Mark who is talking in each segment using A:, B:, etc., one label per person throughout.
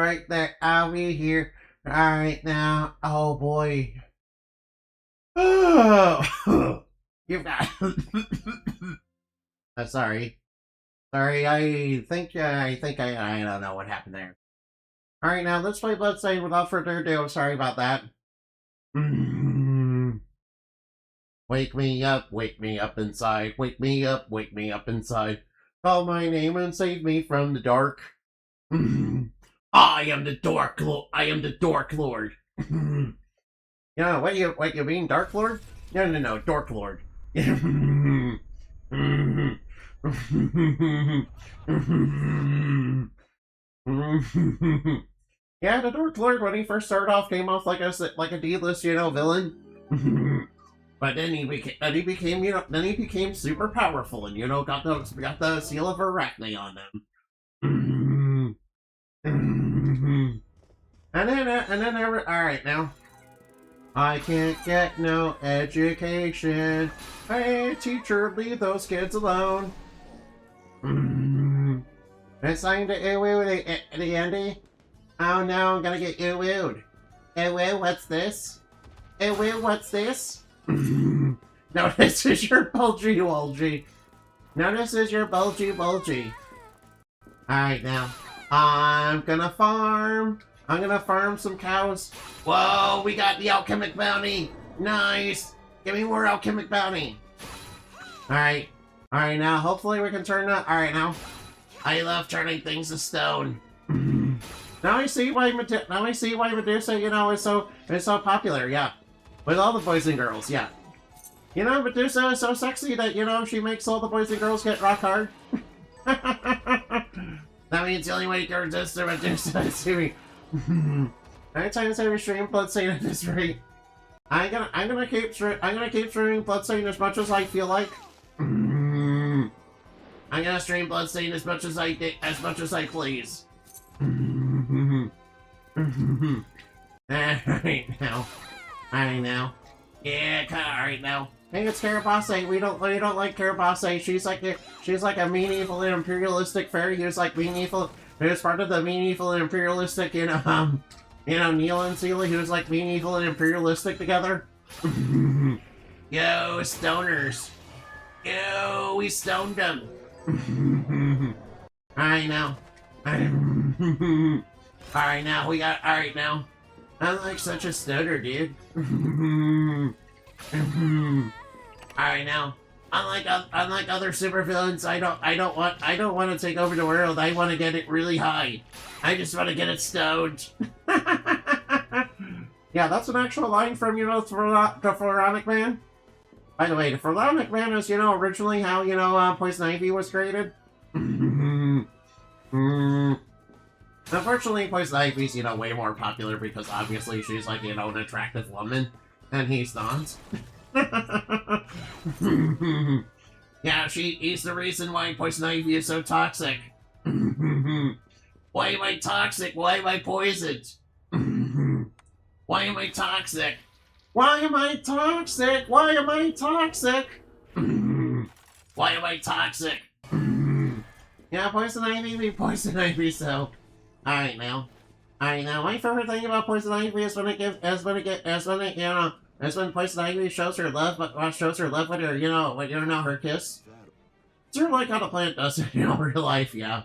A: right there. I'll be here. Alright now. Oh boy. Oh, you got. Sorry. Sorry, I don't know what happened there. Alright, now let's play Bloodstained without further ado. Sorry about that. Wake me up inside. Wake me up inside. Call my name and save me from the dark. I am the Dark Lord. I am the Dark Lord. Yeah, what you mean, Dark Lord? No, Dark Lord. Yeah, the Dark Lord, when he first started off, came off like a D-list, villain. But then he became super powerful, and got the seal of Arachne on him. And then alright now. I can't get no education. Hey, teacher, leave those kids alone. It's time to ooh-woo the Andy. Oh no, I'm gonna get ooh-wooed. Ooh-woo, what's this? Ooh-woo, what's this? No, this is your bulgy. No, this is your bulgy. Alright now. I'm gonna farm some cows. Whoa, we got the alchemic bounty. Nice. Give me more alchemic bounty. Alright now, hopefully we can turn that. Alright now. I love turning things to stone. Now I see why Medusa, is so popular, yeah. With all the boys and girls, yeah. Medusa is so sexy that, she makes all the boys and girls get rock hard. That means the only way to resist to Medusa is to be. Anytime I stream Bloodstained at this rate, I'm gonna keep streaming Bloodstained as much as I feel like. I'm gonna stream Bloodstained as much as I please. Alright now. Yeah, alright now. Hey, it's Karabase. We don't like Karabase. She's like a mean, evil, and imperialistic fairy who's part of the mean, evil, and imperialistic, Neil and Sealy, who's like mean, evil, and imperialistic together. Yo, stoners. Yo, we stoned them. Alright now. Alright now. I'm like such a stoner, dude. Alright now. Unlike other supervillains, I don't want to take over the world. I want to get it really high. I just want to get it stoned. Yeah, that's an actual line from the Pharaonic Man. By the way, the Pharaonic Man is originally how Poison Ivy was created. Unfortunately, Poison Ivy's way more popular because obviously she's like an attractive woman, and he's not. Yeah, he's the reason why Poison Ivy is so toxic. Why am I toxic? Why am I poisoned? Why am I toxic? Why am I toxic? Why am I toxic? Why am I toxic? Yeah, Poison Ivy, so. Alright now. My favorite thing about Poison Ivy is when Poison Ivy shows her love with her, her kiss. It's sort of like how the plant does it in real life, yeah.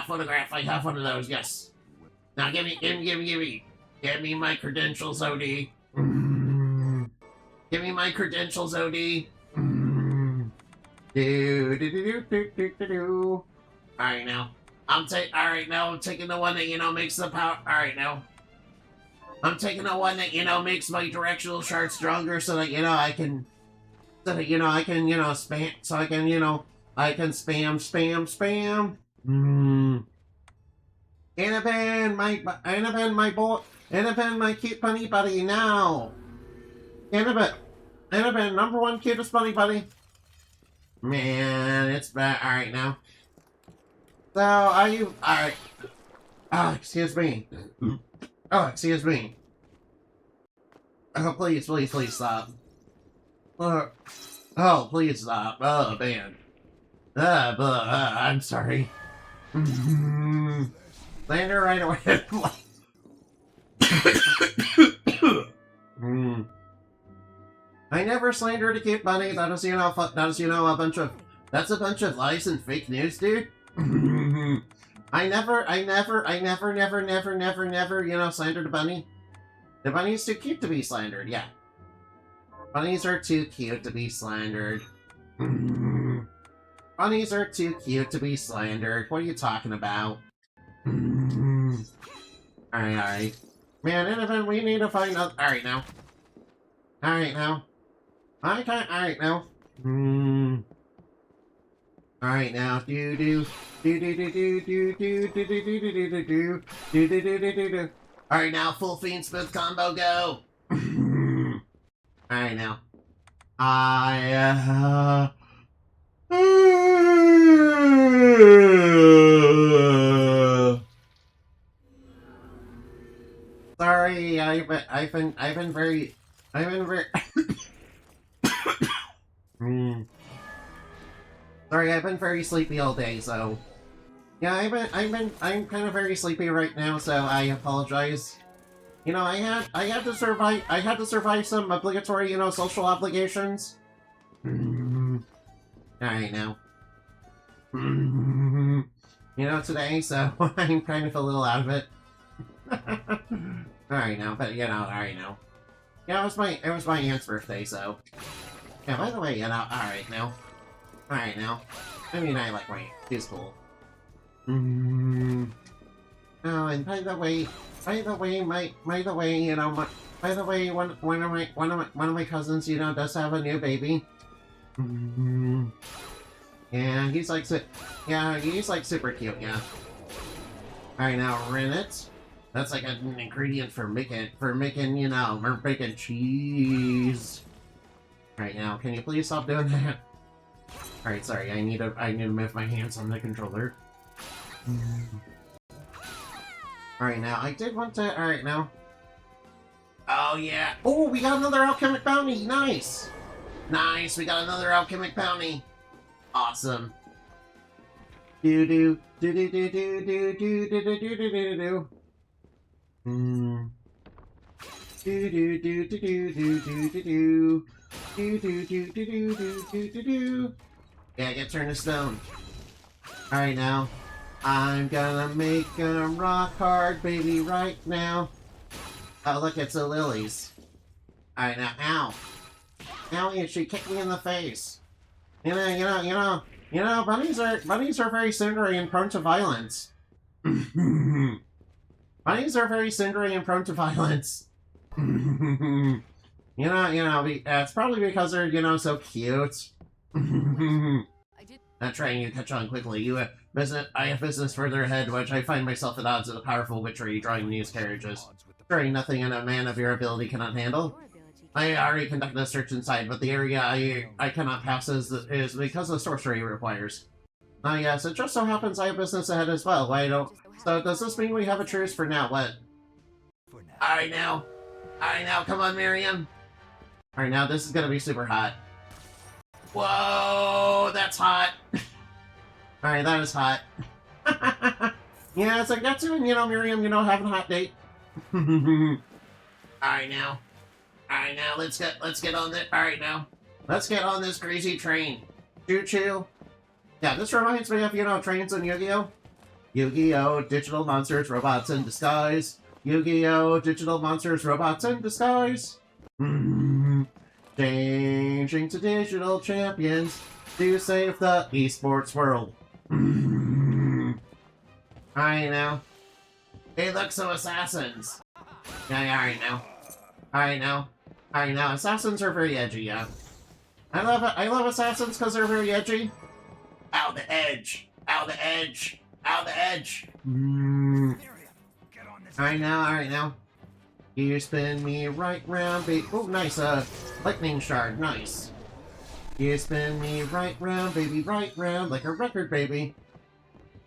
A: Photograph, I have one of those, yes. Now give me my credentials, OD. Give me my credentials, OD. Alright now. I'm taking the one that, makes the power. Alright now. I'm taking the one that, makes my directional chart stronger so that, I can spam, so I can, spam. Annabelle, my cute bunny buddy, now. Annabelle, number one cutest bunny buddy. Man, it's bad. Alright now. So, are you... Alright. Oh, excuse me. Oh, please stop. Oh, please stop. Oh, man. I'm sorry. Slander right away. I never slander to keep money. That is, a bunch of... That's a bunch of lies and fake news, dude. I never, slandered a bunny. The bunny's too cute to be slandered, yeah. Bunnies are too cute to be slandered. Bunnies are too cute to be slandered. What are you talking about? Alright. Man, Innocent, we need to find out. Alright now. Alright now. Alright now. Alright now. Alright now, full fiend smooth combo go. Alright now. Sorry, I've been very Sorry, I've been very sleepy all day, so yeah, I'm kind of very sleepy right now, so I apologize. I had to survive some obligatory, social obligations. Alright now. Today, so I'm kind of a little out of it. Alright now, but alright now. Yeah, it was my aunt's birthday, so. Yeah, by the way, alright now. Alright now. I mean, I like my aunt. She's cool. Oh, and by the way, one of my cousins, does have a new baby. Yeah, he's like super cute, yeah. Alright now, rennet. That's like an ingredient for making, we're making cheese. Alright now, can you please stop doing that? Alright, sorry, I need to move my hands on the controller. Alright now, I did want to, alright now. Oh yeah. Oh, we got another alchemic bounty, nice! Nice, we got another alchemic bounty. Awesome. Do do do do do do do do do do do do do do. Do do do do do do do do do. Do do do do do do do do do. Yeah, get turned to stone. Alright now. I'm gonna make a rock hard baby right now. Oh look, it's the lilies. Alright now, ow. Owie, she kicked me in the face. Bunnies are very cindery and prone to violence. Bunnies are very cindery and prone to violence. It's probably because they're, so cute. Not trying to catch on quickly. I have business further ahead, which I find myself at odds with a powerful witchery drawing news carriages. Surely nothing a man of your ability cannot handle. I already conducted a search inside, but the area I cannot pass is because of sorcery it requires. Yes, it just so happens I have business ahead as well. So does this mean we have a truce for now? What? Alright now, come on, Miriam. Alright now, this is gonna be super hot. Whoa, that's hot. Alright, that is hot. Yeah, it's like that's when, Miriam, having a hot date. Alright now, let's get on this. Alright now, let's get on this crazy train. Choo choo. Yeah, this reminds me of, trains in Yu-Gi-Oh! Yu-Gi-Oh! Digital monsters, robots in disguise. Yu-Gi-Oh! Digital monsters, robots in disguise. Changing to digital champions to save the esports world. Alright now. Hey, look, some assassins. Yeah, alright now. Assassins are very edgy, yeah. I love assassins because they're very edgy. Ow, the edge. Alright now. You spin me right round, baby. Oh, nice, lightning shard, nice. You spin me right round, baby, right round, like a record, baby.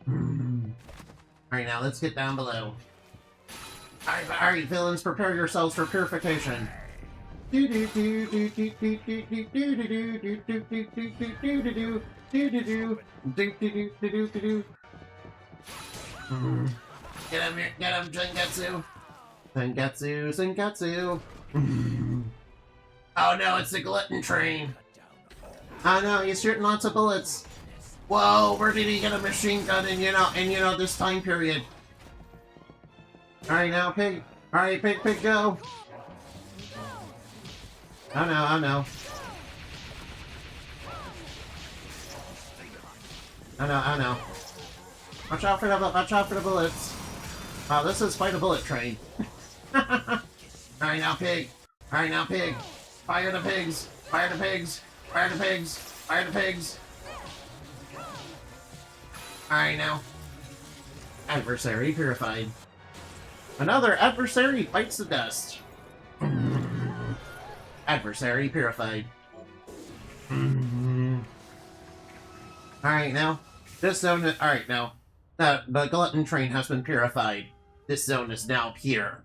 A: Alright, now let's get down below. Alright, villains, prepare yourselves for purification. Get him, Zangetsu. Zangetsu, Zangetsu. Oh no, it's the glutton train. Oh no, he's shooting lots of bullets. Whoa, where did he get a machine gun in, this time period? Alright now, Pig. Alright, Pig, go. Oh no, oh no. Oh no, oh no. Watch out for the bullets. Wow, this is quite a bullet train. Alright now, Pig. Alright now, Pig. Fire the pigs. Fire the pigs. Fire the pigs. Fire the pigs. Alright now. Adversary purified. Another adversary bites the dust. Adversary purified. Alright now. This zone is... Alright now. The glutton train has been purified. This zone is now pure.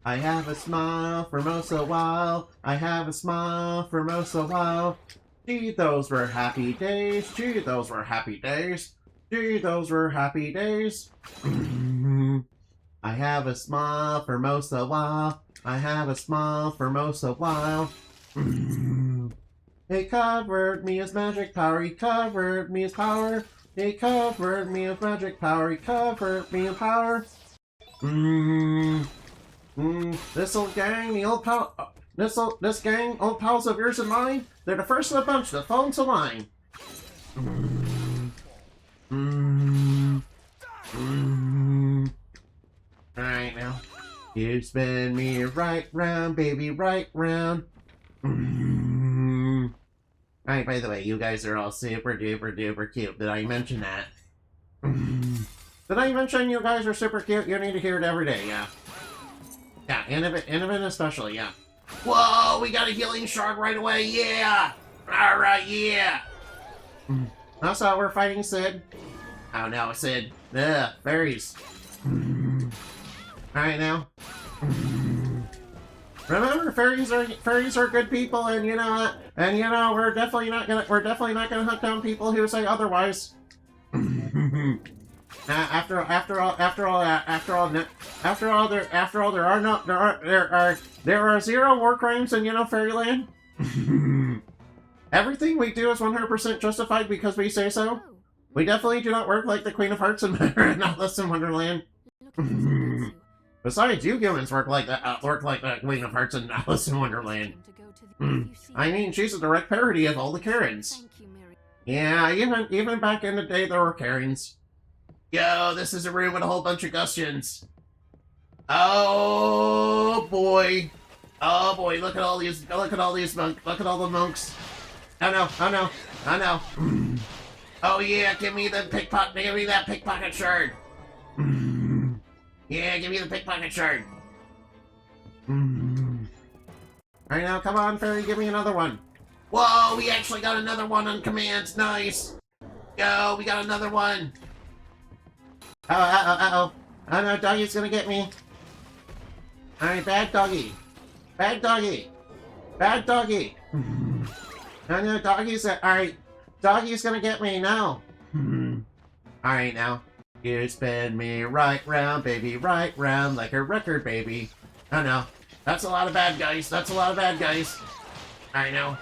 A: I have a smile for most a while. I have a smile for most a while. Gee, those were happy days. Gee, those were happy days. Gee, those were happy days. I have a smile for most a while. I have a smile for most a while. He covered me as magic power. He covered me as power. He covered me as magic power. He covered me in power. This old gang, this gang, old pals of yours and mine, they're the first of the bunch to fall into line. Alright now. You spin me right round, baby, right round. Alright, by the way, you guys are all super duper duper cute. Did I mention that? Did I mention you guys are super cute? You need to hear it every day, yeah. Yeah, Innovate especially, yeah. Whoa, we got a healing shard right away, yeah! Alright, yeah! Also, we're fighting Sid. Oh no, Sid. Ugh, fairies. Alright now. Remember, fairies are good people, and we're definitely not gonna hunt down people who say otherwise. After all, there are zero war crimes in Fairyland. Everything we do is 100% justified because we say so. We definitely do not work like the Queen of Hearts and Alice in Wonderland. Besides, you humans work like the Queen of Hearts and Alice in Wonderland. I mean, she's a direct parody of all the Karens. Yeah, even back in the day, there were Karens. Yo, this is a room with a whole bunch of Gustians. Oh boy, look at all these monks. Look at all the monks. Oh no, oh no, oh no. Oh yeah, give me that pickpocket shard. Yeah, give me the pickpocket shard. Alright now, come on, fairy, give me another one. Whoa, we actually got another one on command. Nice. Yo, we got another one. Uh-oh. Oh no, doggy's gonna get me. Alright, bad doggy. Bad doggy. Bad doggy. Oh no, alright. Doggy's gonna get me now. Alright now. You spin me right round, baby, right round, like a record, baby. Oh no. That's a lot of bad guys. That's a lot of bad guys. I know.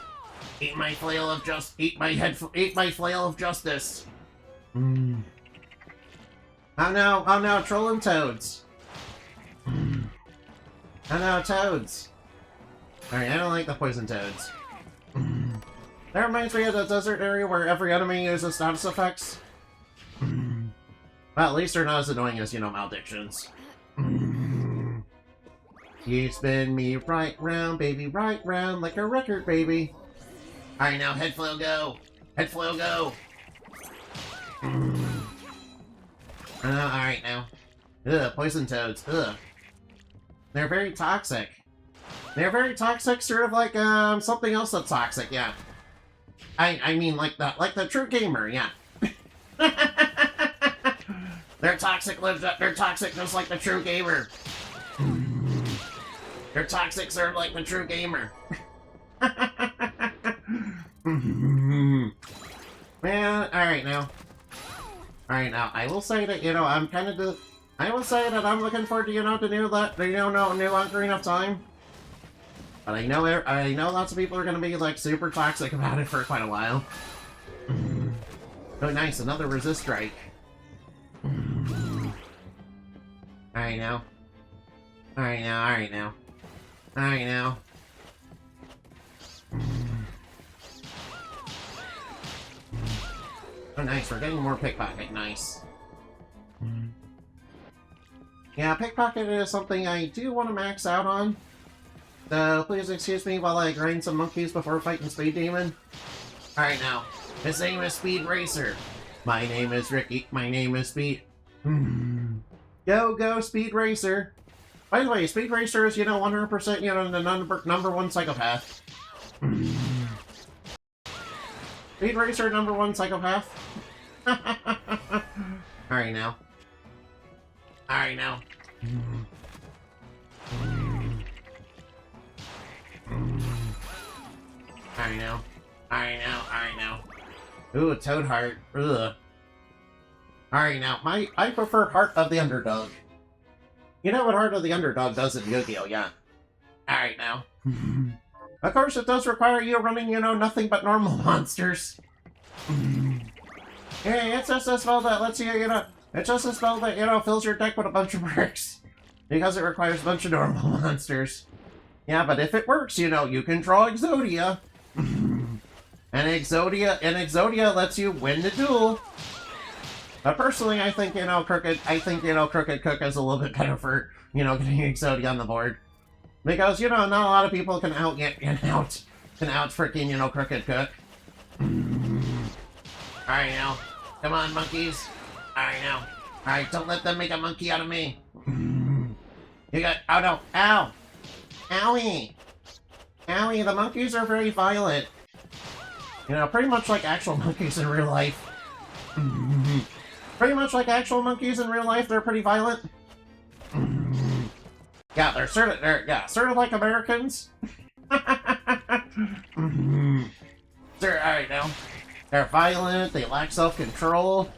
A: Eat my flail of eat my flail of justice. Oh no, trolling toads. Oh no, toads. Alright, I don't like the poison toads. That reminds me of the desert area where every enemy uses status effects. Well, at least they're not as annoying as, maledictions. You spin me right round, baby, right round, like a record, baby. Alright, now, head flail go. Head flail go. Alright now. Ugh, poison toads. Ugh. They're very toxic. They're very toxic, sort of like, something else that's toxic, yeah. I mean, like the true gamer, yeah. They're toxic just like the true gamer. You're toxic, sir, like the true gamer. Man, alright now. Alright now, I will say that, I'm kind of I will say that I'm looking forward to, the new Ocarina of Time. But I know lots of people are gonna be, like, super toxic about it for quite a while. Oh, nice, another resist strike. Alright now. Alright now, alright now. Alright now. Oh, nice, we're getting more pickpocket, nice. Yeah, pickpocket is something I do want to max out on. So, please excuse me while I grind some monkeys before fighting Speed Demon. Alright now, his name is Speed Racer. My name is Ricky. My name is Speed. Go, Speed Racer. By the way, Speed Racer is, 100%, the number one psychopath. Speed Racer, number one psychopath. Alright now. Alright now. Alright now. Alright now. Alright now. Ooh, Toad Heart. Ugh. Alright now. I prefer Heart of the Underdog. You know what Heart of the Underdog does in Yu-Gi-Oh, yeah. Alright now. Of course, it does require you running, nothing but normal monsters. Hey, it's just a spell that lets you, it's just a spell that, fills your deck with a bunch of bricks. Because it requires a bunch of normal monsters. Yeah, but if it works, you can draw Exodia. And Exodia lets you win the duel. But personally, I think, Crooked Cook is a little bit better for, getting Exodia on the board. Because, not a lot of people can out freaking, Crooked Cook. Alright now. Come on, monkeys. Alright now. Alright, don't let them make a monkey out of me. You got... Oh no. Ow! Owie! Owie, the monkeys are very violent. Pretty much like actual monkeys in real life. Pretty much like actual monkeys in real life, they're pretty violent. Yeah, they're sort of like Americans. Alright now. They're violent, they lack self-control.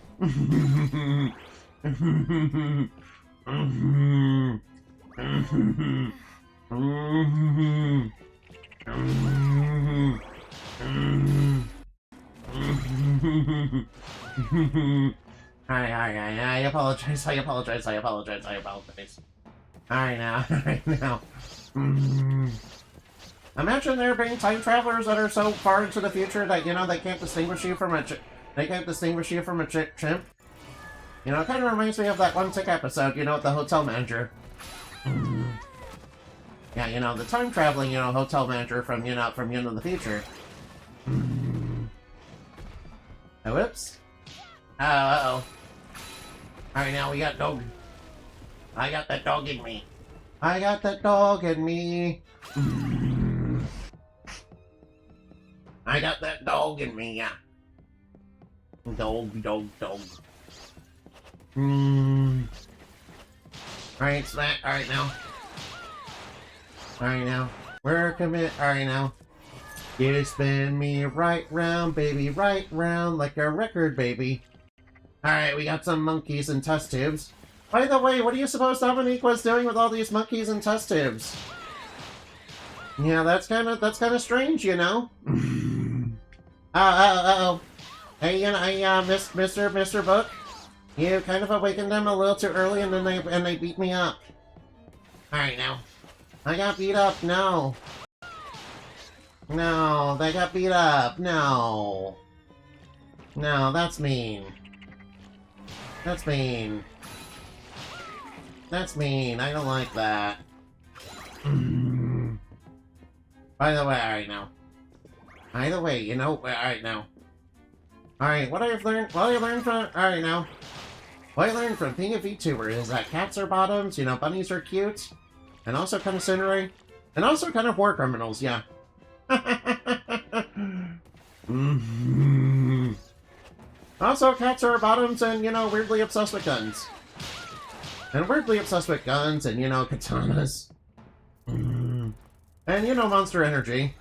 A: I apologize. Alright now. Imagine there being time travelers that are so far into the future that, they can't distinguish you from a chimp. It kind of reminds me of that one Tick episode, with the hotel manager. Yeah, the time traveling, hotel manager from the future. Oh, whoops. Oh, uh-oh. Alright, now we got dog. I got that dog in me. I got that dog in me. I got that dog in me, yeah. Dog. Alright, Smack. Alright now. We're commit. Alright now. You spin me right round, baby, right round, like a record, baby. Alright, we got some monkeys and test tubes. By the way, what do you suppose Dominique was doing with all these monkeys and test tubes? Yeah, that's kind of strange, Uh-oh. Hey, Mr. Book, you kind of awakened them a little too early, and then they beat me up. Alright now. I got beat up, no. No, they got beat up, no. No, that's mean. That's mean. That's mean, I don't like that. By the way, alright now. Either way, alright now. Alright, what I learned from, alright now. What I learned from being a VTuber is that cats are bottoms, bunnies are cute, and also kind of cindery, and also kind of war criminals, yeah. Also, cats are bottoms and, weirdly obsessed with guns. And weirdly obsessed with guns and, katanas. And you know, Monster Energy.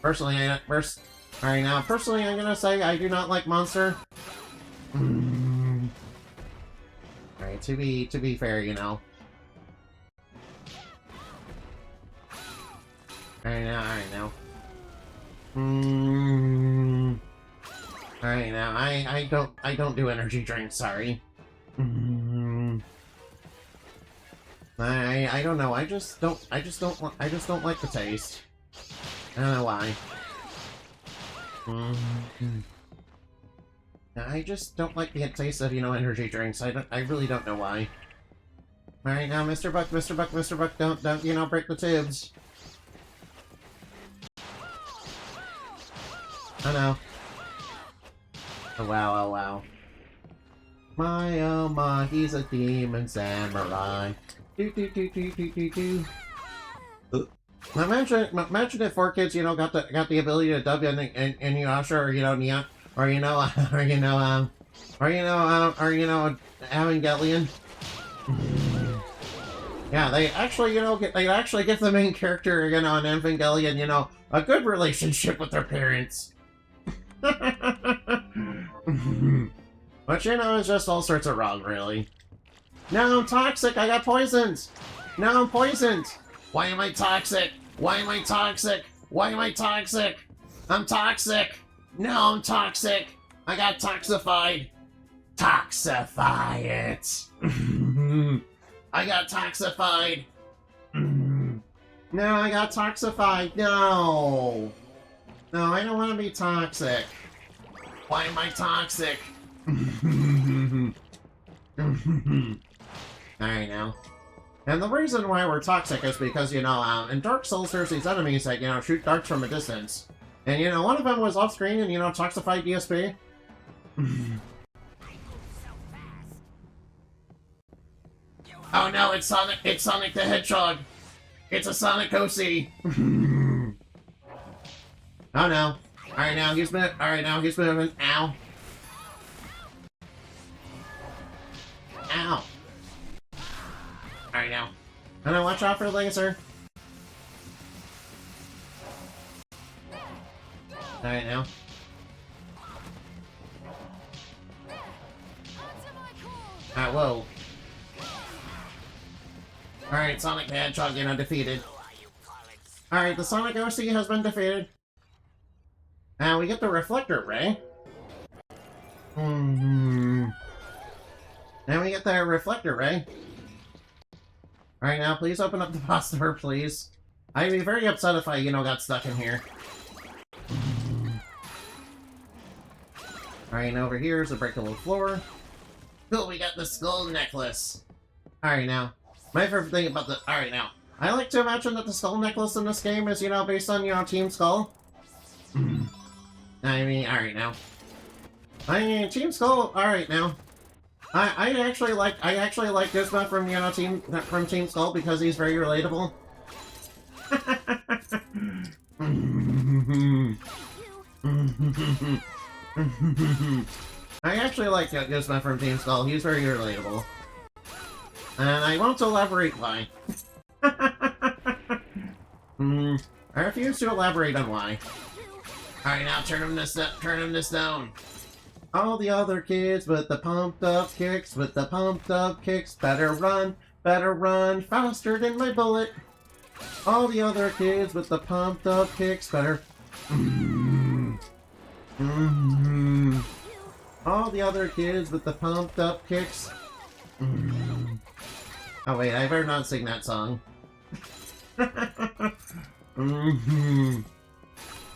A: Personally, Alright, now, personally, I'm gonna say I do not like Monster. Alright, to be fair, you know. Alright now. Alright now, I don't do energy drinks, sorry. I don't know, I just don't like the taste. I don't know why. I just don't like the taste of, you know, energy drinks. I really don't know why. Alright now, Mr. Buck, don't, you know, break the tubes. Oh no. Oh wow. Oh my, he's a demon samurai. Do. Imagine if 4 kids, you know, got the ability to dub Inuyasha, or you know, Nia, or you know, Evangelion. Yeah, they actually, you know, give the main character, you know, in Evangelion, you know, a good relationship with their parents. But you know, it's just all sorts of wrong, really. No, I'm toxic. I got poisoned. No, I'm poisoned. Why am I toxic? Why am I toxic? Why am I toxic? I'm toxic. No, I'm toxic. I got toxified. Toxify it. I got toxified. No, I got toxified. No. No, I don't want to be toxic. Why am I toxic? Alright now. And the reason why we're toxic is because, you know, in Dark Souls there's these enemies that, you know, shoot darts from a distance. And, you know, one of them was off screen and, you know, toxified DSP. Oh no, it's Sonic the Hedgehog! It's a Sonic OC! Oh no. Alright now, he's moving. Ow. Ow. Alright now. Oh no, watch out for the laser. Alright now. Ah, whoa. Alright, Sonic the Hedgehog, you know, defeated. Alright, the Sonic OC has been defeated. Now we get the Reflector Ray. Now we get the Reflector Ray. Alright, now please open up the boss door, please. I'd be very upset if I, you know, got stuck in here. Alright, over here is a breakable floor. Cool, we got the skull necklace. Alright, now. My favorite thing about the... Alright, now. I like to imagine that the skull necklace in this game is, you know, based on, you know, Team Skull. I mean, alright now. I mean, Team Skull, alright now. I actually like Gizmo from, you know, Team Skull because he's very relatable. I actually like Gizmo from Team Skull, he's very relatable. And I won't elaborate why. I refuse to elaborate on why. Alright, now turn him this down. All the other kids with the pumped up kicks, better run faster than my bullet. All the other kids with the pumped up kicks, better. All the other kids with the pumped up kicks. Oh wait, I better not sing that song.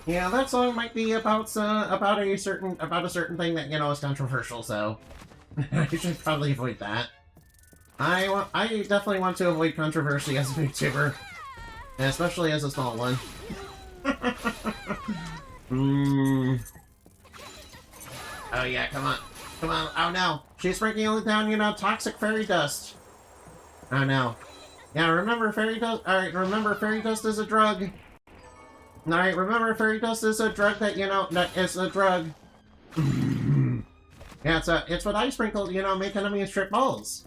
A: Yeah, that song might be about a certain thing that, you know, is controversial, so I should probably avoid that. I definitely want to avoid controversy as a YouTuber, and especially as a small one. Oh yeah, come on. Oh no, she's breaking down, you know, toxic fairy dust. Oh no. Yeah, remember fairy dust. All right, remember fairy dust is a drug. Alright, remember fairy dust is a drug that, you know, that is a drug. Yeah, it's what I sprinkled, you know, make enemies trip balls.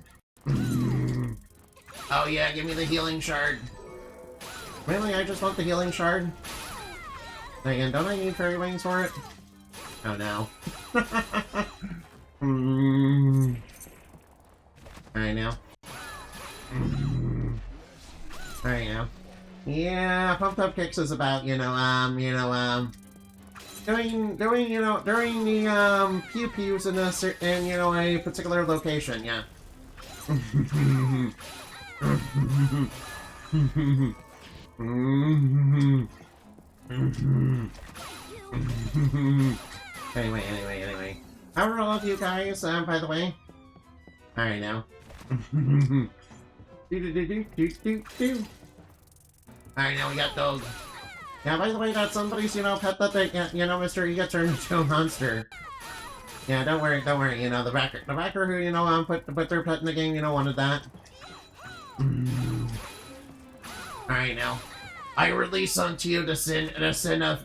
A: Oh yeah, give me the healing shard. Really, I just want the healing shard? Again, don't I need fairy wings for it? Oh no. Alright now. Alright now. Yeah, pumped up kicks is about, during the, pew pews in a particular location, yeah. Anyway. How are all of you guys, by the way? Alright now. Alright, now we got Dog. Yeah, by the way, that's somebody's, pet that they, mister, you get turned into a monster. Yeah, don't worry, the backer who, put their pet in the game, wanted that. Alright, now. I release unto you the sin of,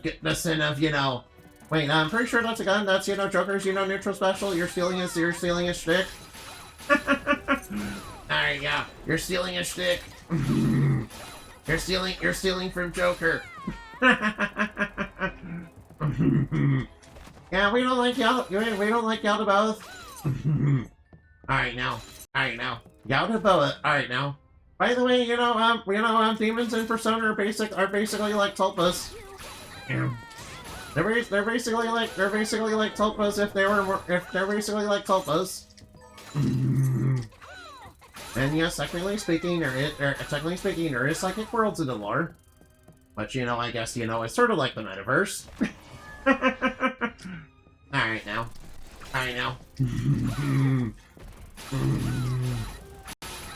A: Wait, I'm pretty sure that's a gun, that's, Joker's, neutral special, you're stealing his shtick. Alright, yeah, you're stealing his shtick. You're stealing from Joker. Yeah, we don't like y'all to both. Alright now. Y'all to both. Alright now. By the way, demons in Persona are basically like Tulpas. Yeah. They're basically like Tulpas if they're basically like Tulpas. And yes, technically speaking, there is psychic worlds in the lore. But I guess it's sort of like the metaverse. Alright now. Alright now.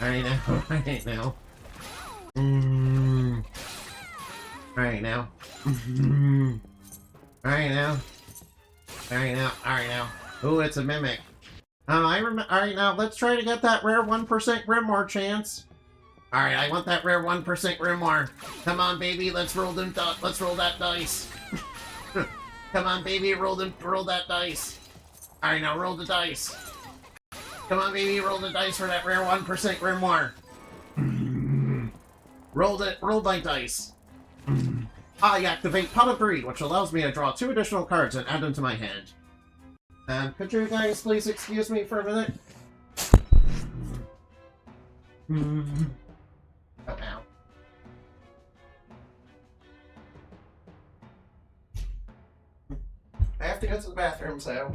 A: Alright now. Alright now. Ooh, it's a mimic. Alright now, let's try to get that rare 1% Grimoire chance. Alright, I want that rare 1% Grimoire. Come on, baby, let's roll that dice. Come on, baby, roll that dice. Alright, now roll the dice. Come on, baby, roll the dice for that rare 1% Grimoire. Roll my dice. I activate Pot of Greed, which allows me to draw 2 additional cards and add them to my hand. Could you guys please excuse me for a minute? Oh, ow. I have to go to the bathroom, so...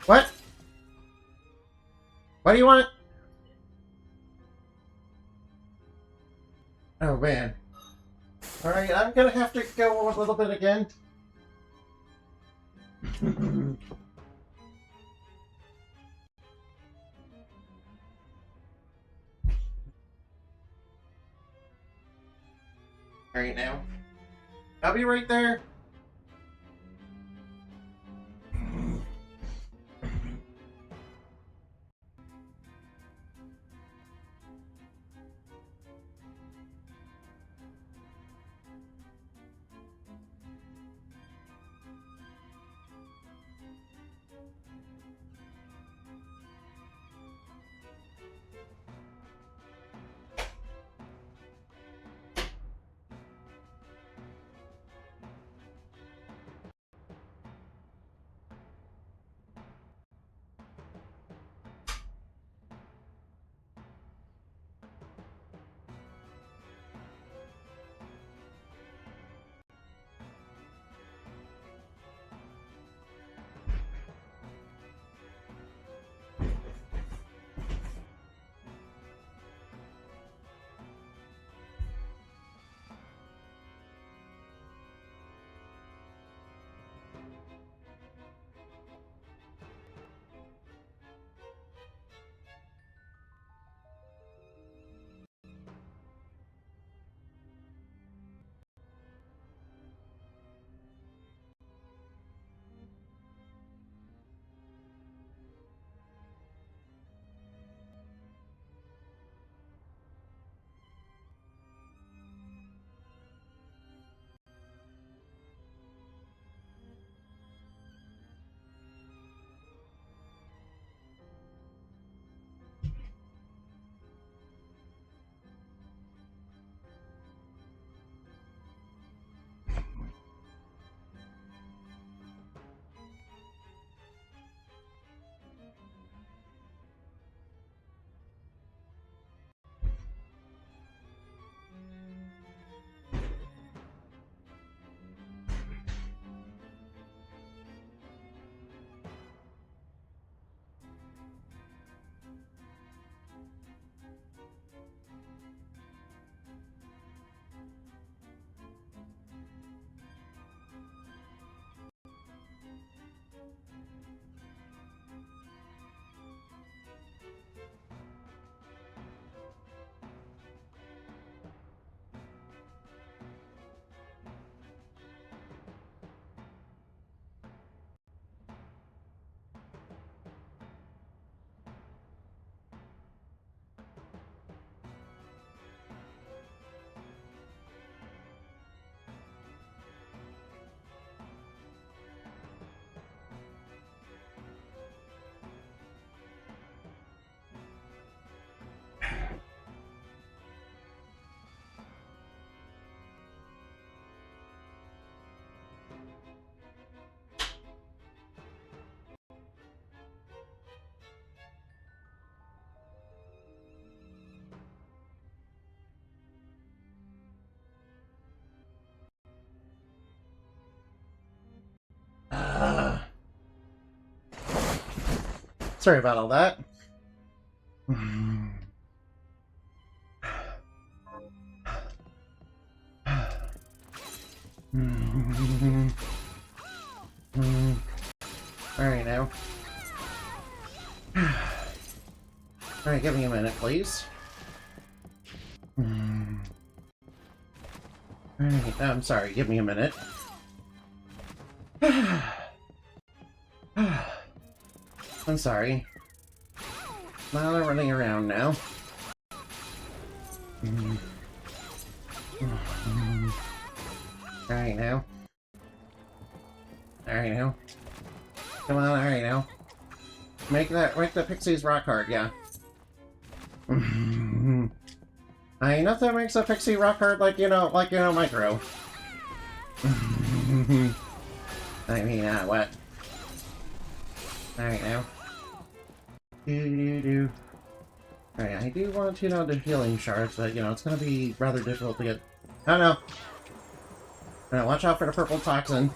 A: What? What do you want? Oh, man. Alright, I'm gonna have to go a little bit again. Alright now. I'll be right there. Sorry about all that. Alright now. Alright, give me a minute, please. Alright, I'm sorry, give me a minute. I'm sorry. Now they're running around now. Alright now. Alright now. Come on, alright now. Make the Pixie's rock hard, yeah. I nothing makes a Pixie rock hard like micro. I mean, what? Alright now. Alright, I do want to know the healing shards, but it's gonna be rather difficult to get. Oh no! Now watch out for the purple toxin.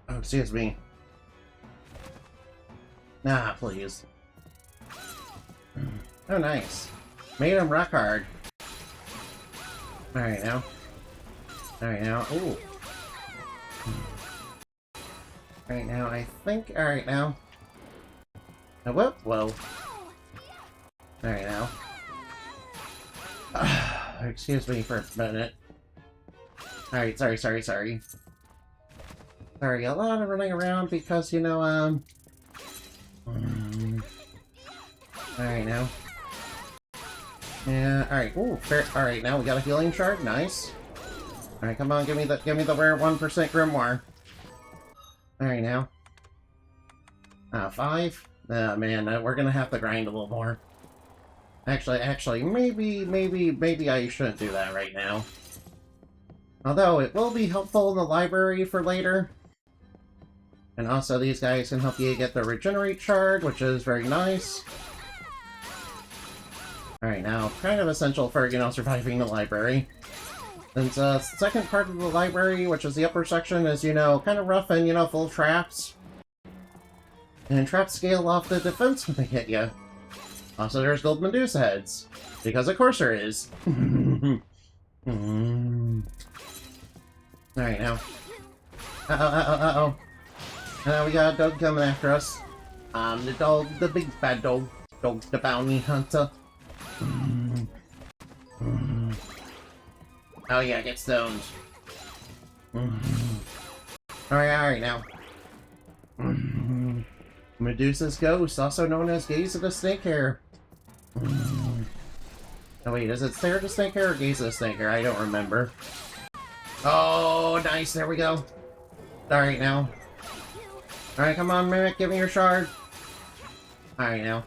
A: Oh, excuse me. Nah, please. Oh, nice. Made him rock hard. Alright now. Alright now. Ooh. Alright now, I think. Alright now. Oh, whoop. Whoa. Alright now. Excuse me for a minute. Alright, sorry. Sorry, a lot of running around because, Alright now. Yeah, alright. Ooh, fair. Alright, now we got a healing shard. Nice. Alright, come on, give me the rare 1% grimoire. Alright now. 5? Oh man, we're gonna have to grind a little more. Actually, maybe I shouldn't do that right now. Although, it will be helpful in the library for later. And also, these guys can help you get the regenerate shard, which is very nice. Alright, now, kind of essential for, surviving the library. Since, second part of the library, which is the upper section, is, kind of rough and, full of traps. And traps scale off the defense when they hit you. Also, there's gold Medusa heads. Because of course there is. Alright, now. Uh-oh. We got a dog coming after us. The dog, the big bad dog. Dog, the bounty hunter. Oh yeah, get stoned. Alright now. Medusa's ghost, also known as Gaze of the Snake Hair. Oh wait, is it Stare the Snake Hair or Gaze of the Snake Hair? I don't remember. Oh, nice, there we go. Alright now. Alright, come on, Mimic, give me your shard. Alright now.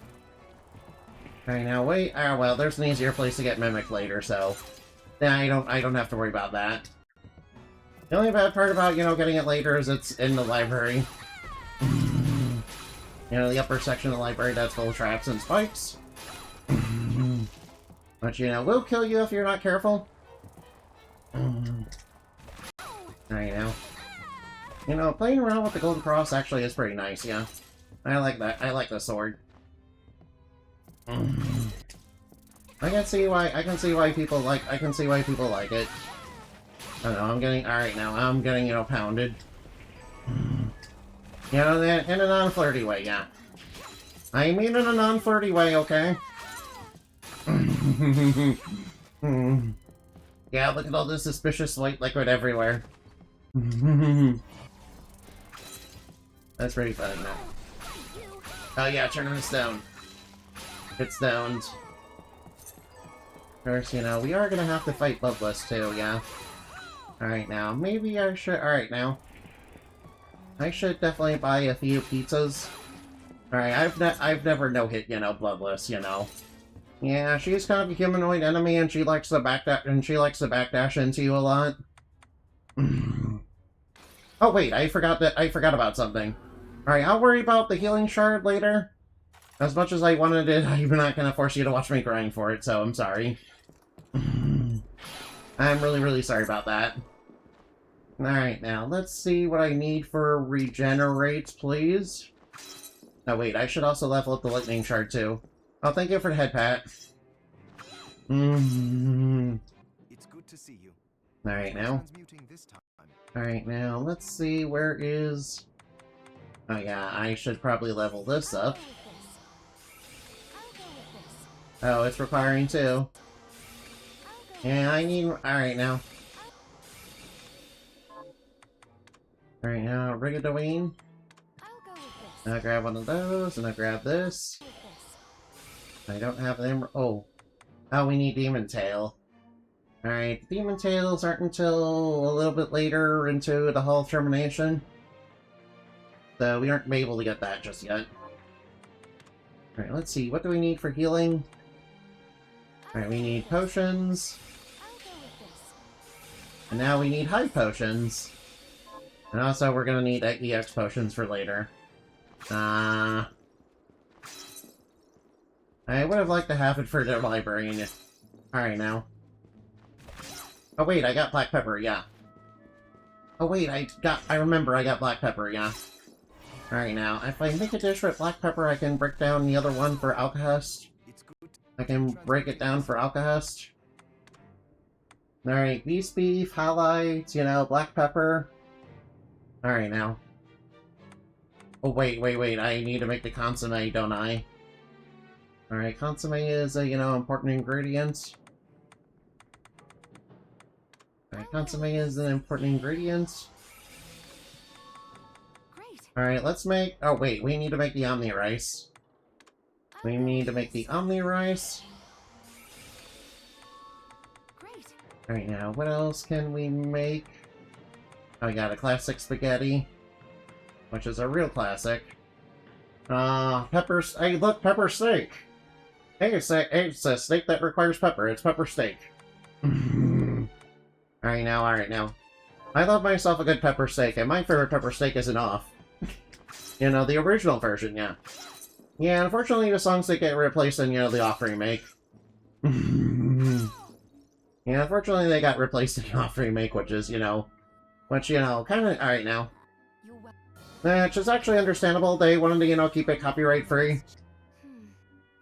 A: Alright now, wait. Ah, well, there's an easier place to get Mimic later, so... Yeah, I don't have to worry about that. The only bad part about, getting it later is it's in the library. The upper section of the library that's full of traps and spikes. But, will kill you if you're not careful. Alright now. Playing around with the Golden Cross actually is pretty nice, yeah. I like that. I like the sword. I can see why people like it. I don't know, I'm getting pounded. In a non-flirty way, yeah. I mean in a non-flirty way, okay? Yeah, look at all this suspicious white liquid everywhere. That's pretty funny, now. Oh yeah, turn him stone. Get stoned. First, we are gonna have to fight Bloodless too, yeah. Alright now, maybe I should... Alright now. I should definitely buy a few pizzas. Alright, I've never no-hit, Bloodless, Yeah, she's kind of a humanoid enemy and she likes to backdash into you a lot. Oh wait, I forgot about something. Alright, I'll worry about the healing shard later. As much as I wanted it, I'm not gonna force you to watch me grind for it, so I'm sorry. I'm really, really sorry about that. Alright, now let's see what I need for regenerates, please. Oh wait, I should also level up the lightning shard too. Oh, thank you for the head pat.
B: It's good to see you.
A: Alright now. Alright now, let's see, where is... Oh yeah, I should probably level this up. Oh, it's requiring two. Yeah, I need... Alright now. Alright now, Rigadoine. I'll grab one of those, and I'll grab this. I don't have them. Oh. Oh, we need Demon Tail. Alright, Demon Tails aren't until a little bit later into the Hall of Termination. So we aren't able to get that just yet. Alright, let's see. What do we need for healing? Alright, we need potions. And now we need high potions. And also we're gonna need EX potions for later. I would have liked to have it for the librarian. Alright now. Oh wait, I got black pepper, yeah. Oh wait, I remember I got black pepper, yeah. Alright now, if I make a dish with black pepper, I can break down the other one for Alkahest. I can break it down for Alkahest. Alright, beef, highlights, you know, black pepper. Alright now. Oh wait, I need to make the consomme, don't I? Alright, consomme is a, you know, important ingredient. Alright, consomme is an important ingredient. Alright, let's make... Oh wait, we need to make the Omni Rice. We need to make the Omni Rice. Alright now, what else can we make? Oh, we got a classic spaghetti. Which is a real classic. Peppers... Hey, look, pepper steak! Hey, it's a steak that requires pepper. It's pepper steak. Alright now. I love myself a good pepper steak, and my favorite pepper steak isn't off. You know, the original version, yeah. Yeah, unfortunately the songs that get replaced in, you know, the off remake. Yeah, unfortunately they got replaced in the off remake, which is, you know, kind of... Alright now. Which is actually understandable. They wanted to, you know, keep it copyright free.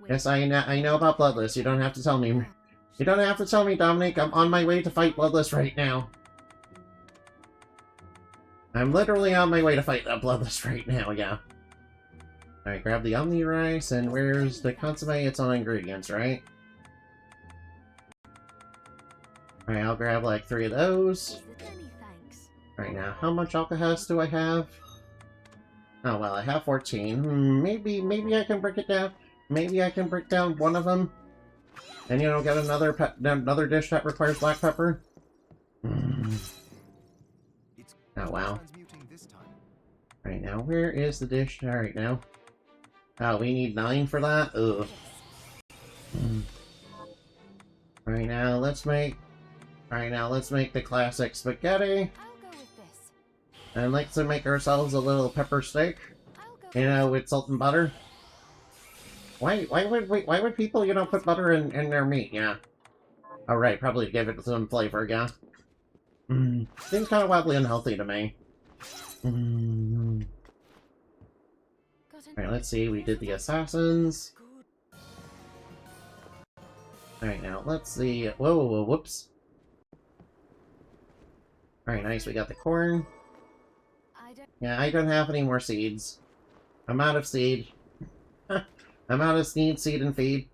A: Yes, I know about Bloodless. You don't have to tell me. You don't have to tell me, Dominic. I'm on my way to fight Bloodless right now. I'm literally on my way to fight Bloodless right now, yeah. Alright, grab the Omni Rice, and where's the consomme? It's on ingredients, right? Alright, I'll grab like 3 of those. Alright, now, how much Alkahest do I have? Oh, well, I have 14. Maybe I can break it down. Maybe I can break down one of them. And, you know, get another dish that requires black pepper. Oh, wow. Right now, where is the dish? Alright, now. Oh, we need 9 for that? Ugh. Right now, let's make the classic spaghetti. And let's make ourselves a little pepper steak. You know, with salt and butter. Why would people, you know, put butter in their meat, yeah? Oh, right, probably to give it some flavor, yeah. Seems kind of wildly unhealthy to me. Alright, let's see, we did the assassins. Alright, now, let's see... Whoa, whoops. Alright, nice, we got the corn. Yeah, I don't have any more seeds. I'm out of seed. I'm out of seed, and feed.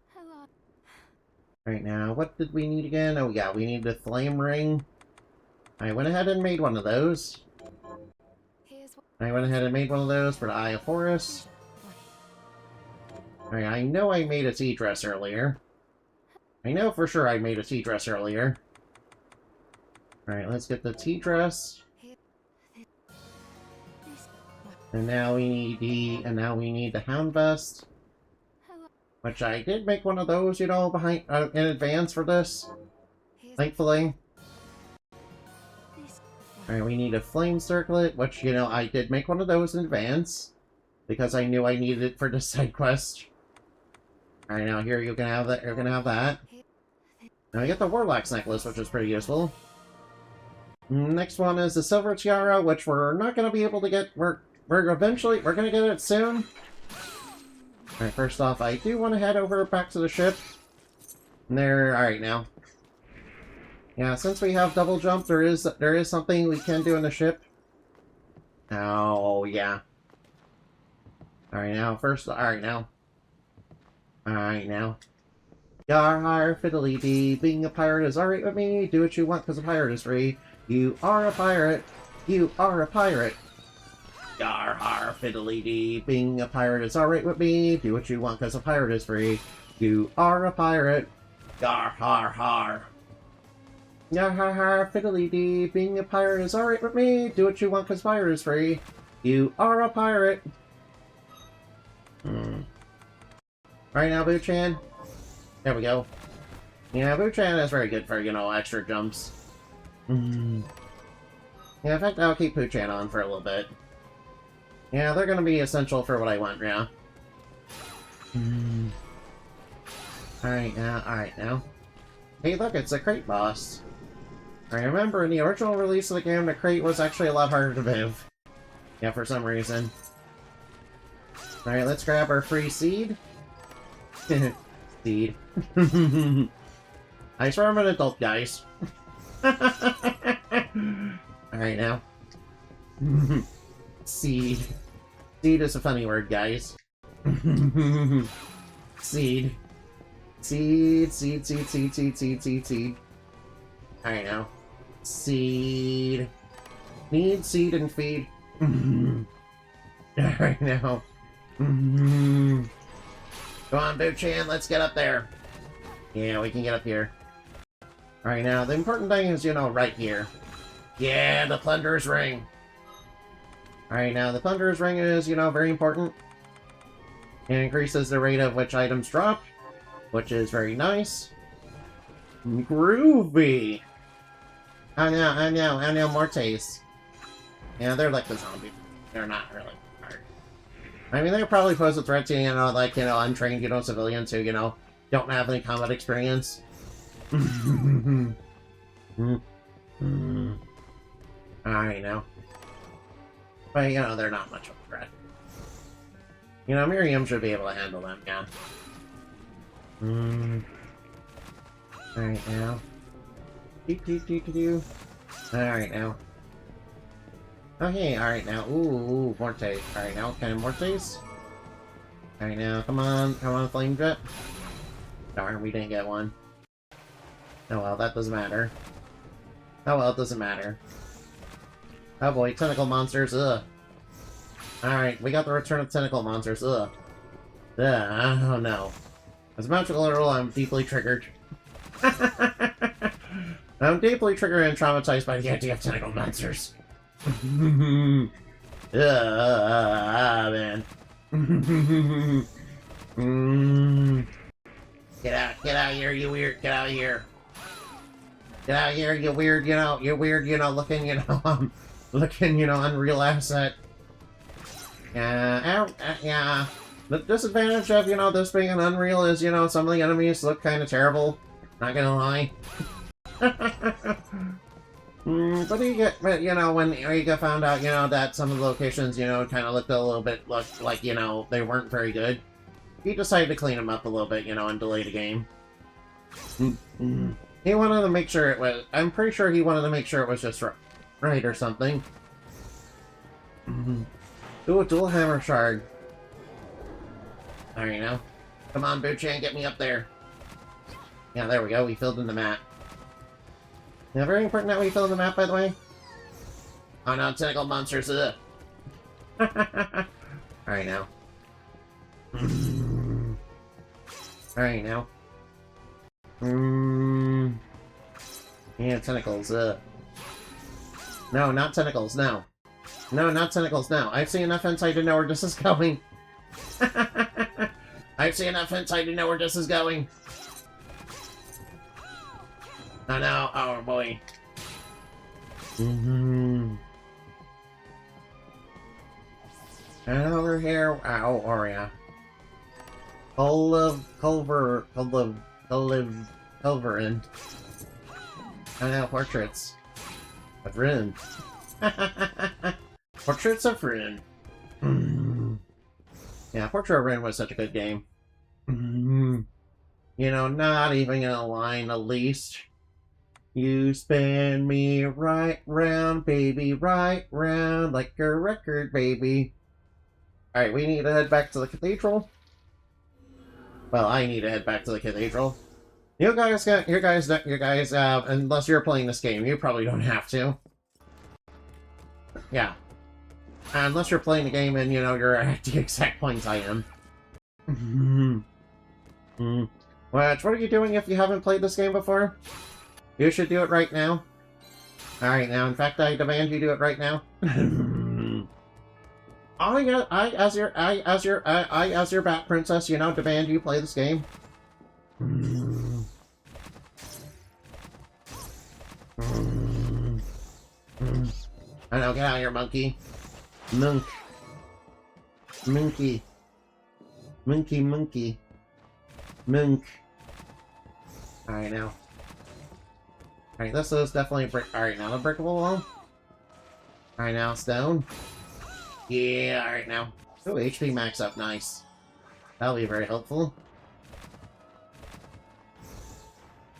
A: Right now, what did we need again? Oh yeah, we need the flame ring. I went ahead and made one of those. I went ahead and made one of those for the Eye of Horus. Alright, I know I made a tea dress earlier. I know for sure I made a tea dress earlier. Alright, let's get the tea dress. And now we need the Hound Vest. Which I did make one of those, you know, in advance for this. Thankfully. Alright, we need a Flame Circlet, which, you know, I did make one of those in advance. Because I knew I needed it for the side quest. Alright, now here you can have that. You're gonna have that. Now I get the Warlock's Necklace, which is pretty useful. Next one is the Silver Tiara, which we're not going to be able to get. We're going to get it soon. Alright, first off, I do want to head over back to the ship. And there, alright now. Yeah, since we have double jump, there is something we can do in the ship. Oh, yeah. Alright now, alright now. Alright now. Yar, fiddly dee, being a pirate is alright with me. Do what you want because a pirate is free. You are a pirate. You are a pirate. Yar, har, fiddly dee, being a pirate is alright with me. Do what you want because a pirate is free. You are a pirate. Yar, har, har. Yar, har, har, fiddly dee, being a pirate is alright with me. Do what you want because pirate is free. You are a pirate. Right now, Boo-chan. There we go. Yeah, Boo-chan is very good for, you know, extra jumps. Yeah, in fact, I'll keep Boo-chan on for a little bit. Yeah, they're gonna be essential for what I want, yeah. Alright now. Hey, look, it's a crate boss. I remember in the original release of the game, the crate was actually a lot harder to move. Yeah, for some reason. Alright, let's grab our free seed. Seed. I swear I'm an adult, guys. Alright now. Seed. Seed is a funny word, guys. Seed. Seed. Alright now. Seed. Need seed and feed. Alright now. Come on, Boo-chan, let's get up there. Yeah, we can get up here. Alright now, the important thing is, you know, right here. Yeah, the Plunderer's Ring. Alright now, the Plunderer's Ring is, you know, very important. It increases the rate of which items drop, which is very nice. Groovy! I know, Mortes. Yeah, they're like the zombie. They're not really hard. I mean, they probably pose a threat to, you know, like, you know, untrained, you know, civilians who, you know, don't have any combat experience. I know. But, you know, they're not much of a threat. You know, Miriam should be able to handle them, yeah. Alright now. Alright now. Okay, alright now. Ooh, Morte. Alright now, kind of Mortes? Alright now, come on, Flame Jet. Darn, we didn't get one. Oh well, that doesn't matter. Oh well, it doesn't matter. Oh boy, tentacle monsters, ugh. Alright, we got the return of tentacle monsters, ugh. Ugh, oh no. As a magical rule, I'm deeply triggered. I'm deeply triggered and traumatized by the idea of tentacle monsters. Man. Get out here, you weird, get out here. Get out here, you weird, you know, looking, you know, looking, you know, Unreal asset. Yeah. The disadvantage of, you know, this being an Unreal is, you know, some of the enemies look kind of terrible. Not gonna lie. But you know, when Eureka found out, you know, that some of the locations, you know, kind of looked a little bit like, you know, they weren't very good, he decided to clean them up a little bit, you know, and delay the game. He wanted to make sure it was, I'm pretty sure he wanted to make sure it was just right or something. Ooh, a dual hammer shard. Alright now. Come on, Boo-chan, get me up there. Yeah, there we go, we filled in the map. Yeah, very important that we fill in the map, by the way. Oh no, tentacle monsters, ugh. Alright now. Alright now. Yeah, tentacles, ugh. No, not tentacles, no. No, not tentacles, no. I've seen enough hentai to know where this is going. I've seen enough hentai to know where this is going. Oh no, oh boy. And over here, ow, Aurea. Culverin. I know, portraits. Of Rune. Portraits of Rune. Yeah, Portrait of Rune was such a good game. You know, not even gonna lie in the least. You spin me right round, baby, right round, like a record, baby. Alright, we need to head back to the cathedral. Well, I need to head back to the cathedral. You guys, unless you're playing this game, you probably don't have to. Yeah. Unless you're playing the game and, you know, you're at the exact point I am. What are you doing if you haven't played this game before? You should do it right now. Alright, now, in fact, I demand you do it right now. I, as your Bat Princess, you know, demand you play this game. I know, get out of here, monkey. Monk. Monkey. Monkey. Monk. Alright, now. Alright, this is definitely a brick. Alright, now a breakable wall. Alright, now stone. Yeah, alright now. Oh, HP max up, nice. That'll be very helpful.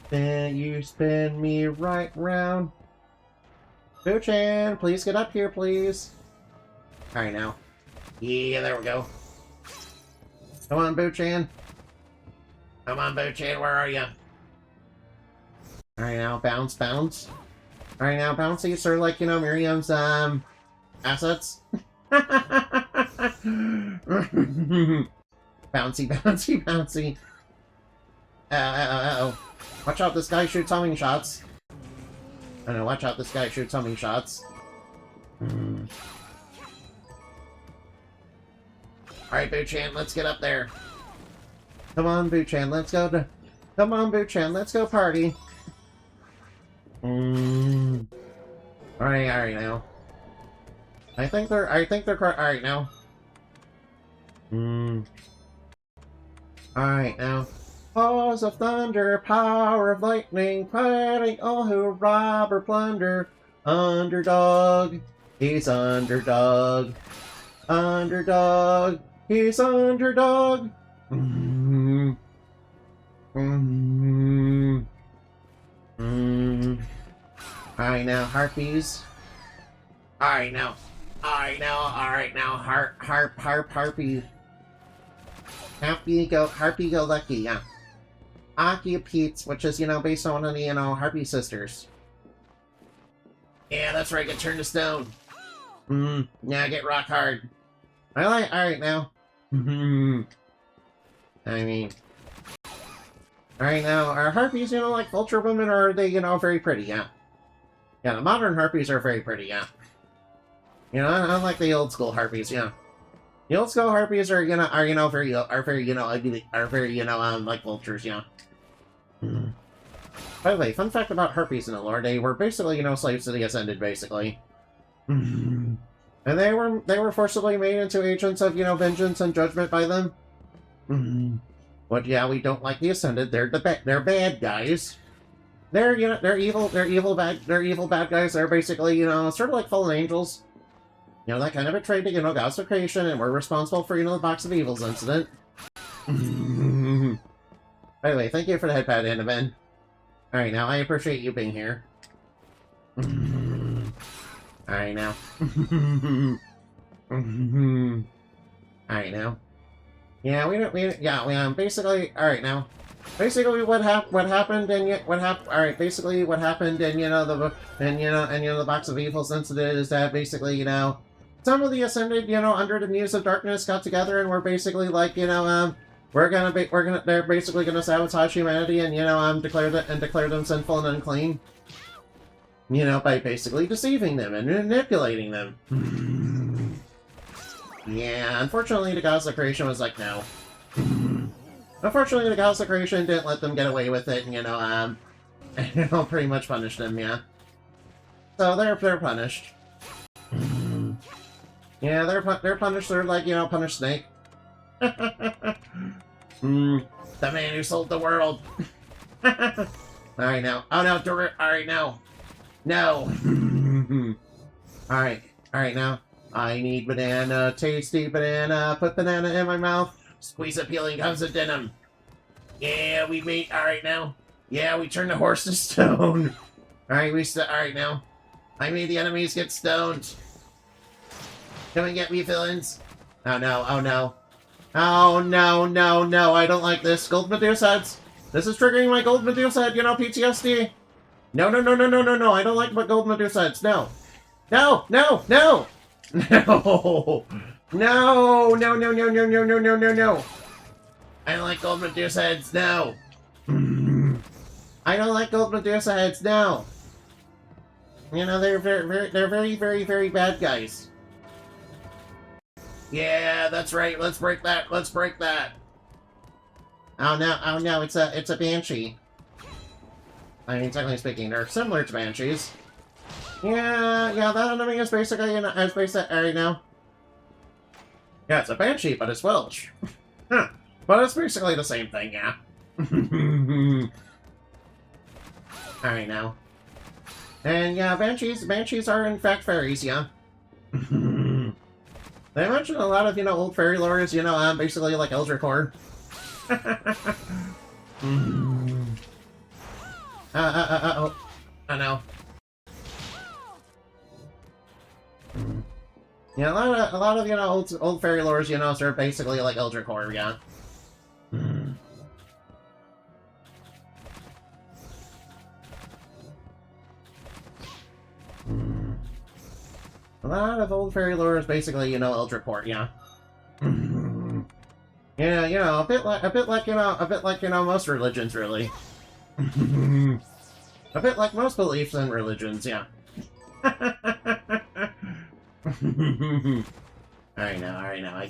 A: Then you spin me right round. Boo-chan, please get up here, please. Alright now. Yeah, there we go. Come on, Boo-chan. Come on, Boo-chan, where are you? Alright now, bounce. Alright now, bouncy, sort of like, you know, Miriam's, assets. Bouncy. Uh-oh. Watch out, this guy shoots homing shots. I know, watch out, this guy shoots homing shots. Alright, Boo-chan, let's get up there. Come on, Boo-chan, let's go party. Alright now. I think they're alright now. Alright now. Paws of thunder, power of lightning, fighting all who rob or plunder. Underdog, he's underdog. Underdog, he's underdog. Alright now, harpies. Alright now, harpy. Harpy go lucky, yeah. Aki Pete's, which is, you know, based on one of the, you know, Harpy sisters. Yeah, that's right, get turned to stone. Yeah, get rock hard. Alright now. I mean... Alright now, are harpies, you know, like vulture women, or are they, you know, very pretty, yeah? Yeah, the modern harpies are very pretty, yeah. You know, unlike the old school harpies, yeah. The old school harpies are, you know, very, like vultures, yeah. By the way, fun fact about harpies in the lore, they were basically, you know, slaves to the Ascended, basically. And they were forcibly made into agents of, you know, vengeance and judgment by them. But yeah, we don't like the Ascended. They're bad guys. They're evil bad guys. They're basically, you know, sort of like fallen angels. You know, that kind of betrayed the, you know, gods of creation and were responsible for, you know, the Box of Evils incident. By the way, thank you for the headpad, Annabelle. Alright, now, I appreciate you being here. Alright, now. Alright, now. Yeah, basically, alright, now. Basically, what happened, and yet, basically, what happened, and, you know, the Box of Evils incident is that, basically, you know, some of the Ascended, you know, under the Muse of Darkness got together and were basically like, you know, they're basically gonna sabotage humanity and, you know, declare them sinful and unclean. You know, by basically deceiving them and manipulating them. Yeah, unfortunately the gods of creation was like, no. Unfortunately the gods of creation didn't let them get away with it and, you know, pretty much punished them, yeah. So they're punished. Yeah, they're punished. They're like, you know, punish Snake. The man who sold the world. Alright now. Oh no, alright now. No. Alright, alright now. I need banana, tasty banana, put banana in my mouth, squeeze a peeling comes a denim. Yeah, we made, alright now. Yeah, we turned the horse to stone. Alright, alright now. I made the enemies get stoned. Come and get me, villains. Oh no, oh no. Oh no, no, no, I don't like this. Gold Medusa heads. This is triggering my Gold Medusa head, you know, PTSD. No, no, no, no, no, no, no, I don't like my Gold Medusa heads, no. No, no, no! No! No, no, no, no, no, no, no, no, no, no. I don't like Gold Medusa heads, no. I don't like Gold Medusa heads, no. You know, they're very bad guys. Yeah, that's right. Let's break that. Let's break that. Oh no, it's a banshee. I mean, technically speaking, they're similar to banshees. Yeah, that enemy is basically right now. Yeah, it's a banshee, but it's Welsh. Huh. But it's basically the same thing, yeah. Alright now. And yeah, banshees are in fact fairies, yeah. They mentioned a lot of, you know, old fairy lores, you know, basically like Eldritch-core. Oh no. Yeah, a lot of, you know, old fairy lores, you know, are basically like Eldritch-core, yeah. A lot of old fairy lore is basically, you know, Eldritch-core, yeah. Yeah, you know, a bit like, you know, most religions, really. A bit like most beliefs in religions, yeah. Alright now, I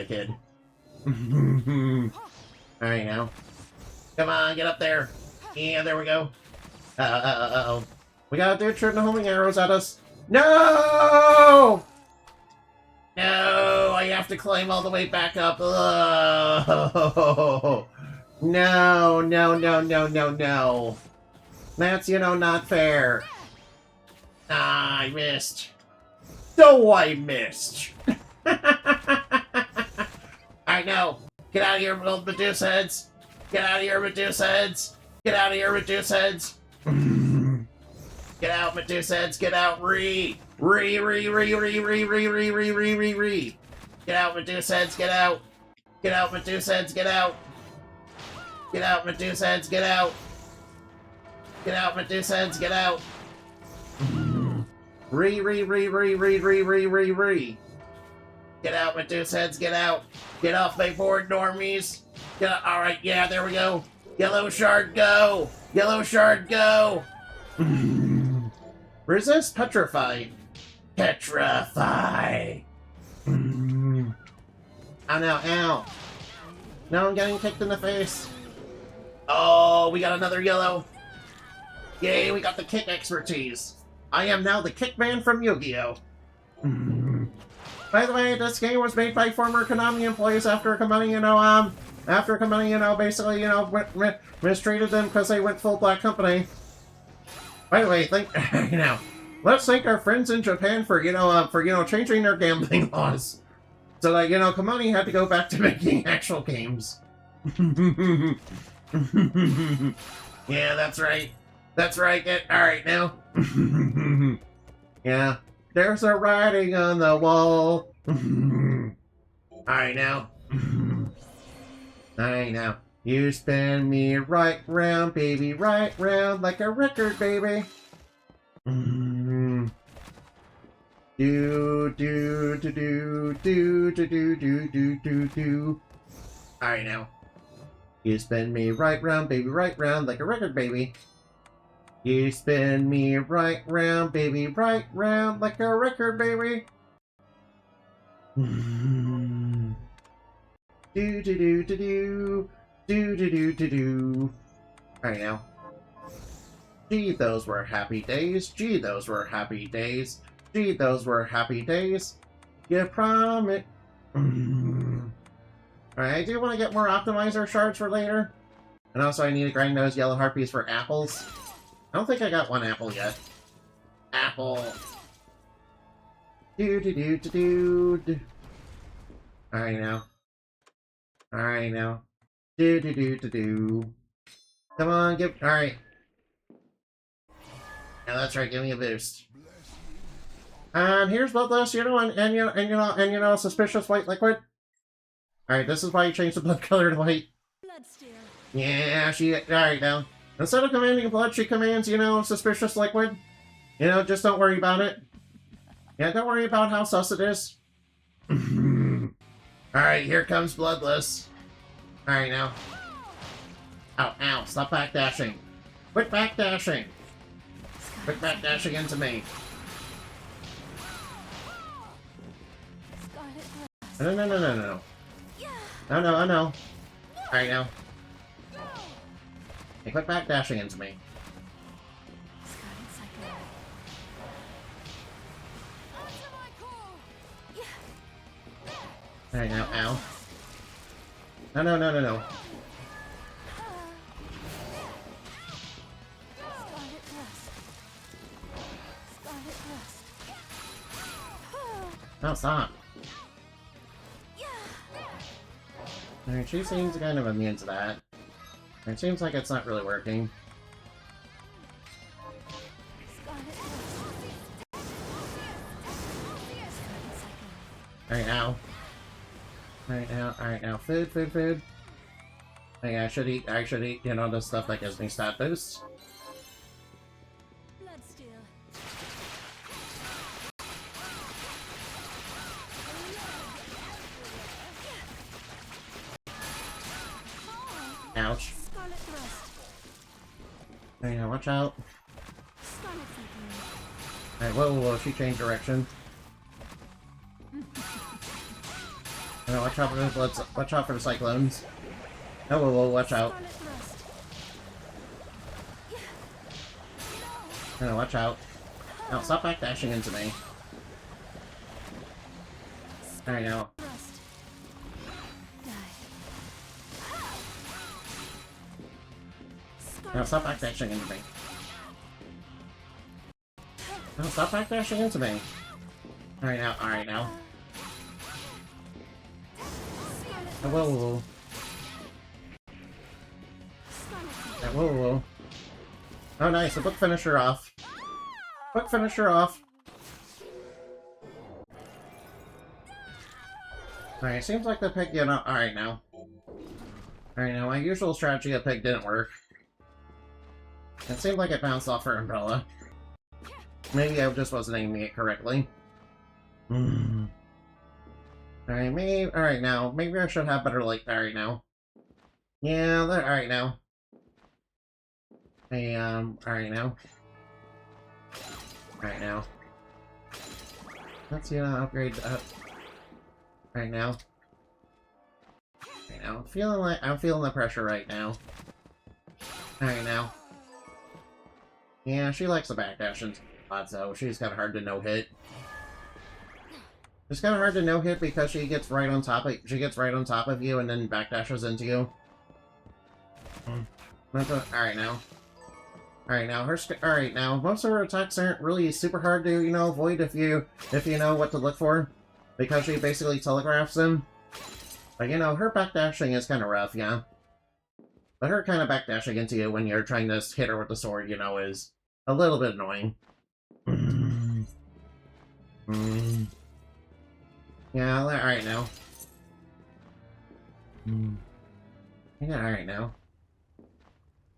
A: kid. Alright now. Come on, get up there. Yeah, there we go. Uh-oh. We got a dude shooting homing arrows at us. No! No, I have to climb all the way back up. Oh. No, no, no, no, no, no. That's, you know, not fair. Ah, I missed. No, I missed. I know. Get out of here, little Medusa heads. Get out of here, Medusa heads. Get out of here, Medusa heads. Get out, Medusa heads. Get out, Re. Get out, Medusa heads. Get out. Get out, Medusa heads. Get out. Get out, Medusa heads. Get out. Get out, Medusa heads. Get out. Re. Get out, Medusa heads. Get out. Get off my board, normies. Get out. All right, yeah, there we go. Yellow shard, go. Yellow shard, go. Resist petrify. Petrify. Oh no, ow. No, I'm getting kicked in the face. Oh, we got another yellow. Yay, we got the kick expertise. I am now the kick man from Yu-Gi-Oh! By the way, this game was made by former Konami employees after Konami, basically, mistreated them because they went full black company. By the way, let's thank our friends in Japan for, changing their gambling laws. So that, Konami had to go back to making actual games. Yeah, that's right. That's right. Alright now. Yeah. There's a writing on the wall. Alright now. Alright now. You spin me right round, baby, right round like a record, baby. Do do do do do do do do do do do. Alright now. You spin me right round, baby, right round like a record, baby. You spin me right round, baby, right round like a record, baby. Do do do do do do do do do do. Alright now. Gee, those were happy days. Gee, those were happy days. Gee, those were happy days. You promise. Alright, I do want to get more optimizer shards for later. And also I need to grind those yellow harpies for apples. I don't think I got one apple yet. Apple. Do do do do do. Alright now. Alright now. Do do do do do. Come on, give. Alright. Yeah, that's right. Give me a boost. Here's Bloodless, you know, suspicious white liquid. Alright, this is why you changed the blood color to white. Yeah, alright now. Instead of commanding blood, she commands, you know, suspicious liquid. You know, just don't worry about it. Yeah, don't worry about how sus it is. Alright, here comes Bloodless. Alright now. Ow, ow, stop backdashing. Quit backdashing. Quit backdashing into me. No, no, no, no, no. No, no, I know. Alright now. Hey, quit backdashing into me. Alright now, ow. No, no, no, no, no. No, stop. Alright, she seems kind of immune to that. It seems like it's not really working. Alright now. Alright now. Food, food, food. Hey, I should eat, you know, the stuff that gives me stat boosts. Ouch. Hey, now watch out. Alright, whoa, whoa, whoa, she changed direction. No, watch out for the bloods. Watch out for the cyclones. Oh, whoa, whoa, watch out. No, watch out. No, stop backdashing into me. Alright, now. No, stop backdashing into me. No, stop backdashing into me. Alright now, alright now. Oh, whoa, whoa, whoa. Yeah, whoa, whoa, whoa. Oh, nice, a book finisher off. Book finisher off. Alright, seems like the pig, you know, alright now. Alright now, my usual strategy of pig didn't work. It seemed like it bounced off her umbrella. Maybe I just wasn't aiming it correctly. Alright, maybe. Alright now. Maybe I should have better light. Alright now. Yeah, alright now. Hey, alright now. Alright now. Let's, you know, upgrade that. Right now. Right now. I'm feeling the pressure right now. Alright now. Yeah, she likes the backdashing a lot, so she's kind of hard to no-hit. It's kind of hard to no-hit because she gets right on top of you and then backdashes into you. Alright now. Alright now, alright now, most of her attacks aren't really super hard to, you know, avoid if you know what to look for. Because she basically telegraphs them. But, you know, her backdashing is kind of rough, yeah. But her kind of backdashing into you when you're trying to hit her with the sword, you know, is a little bit annoying. Yeah, alright now. Yeah, alright now.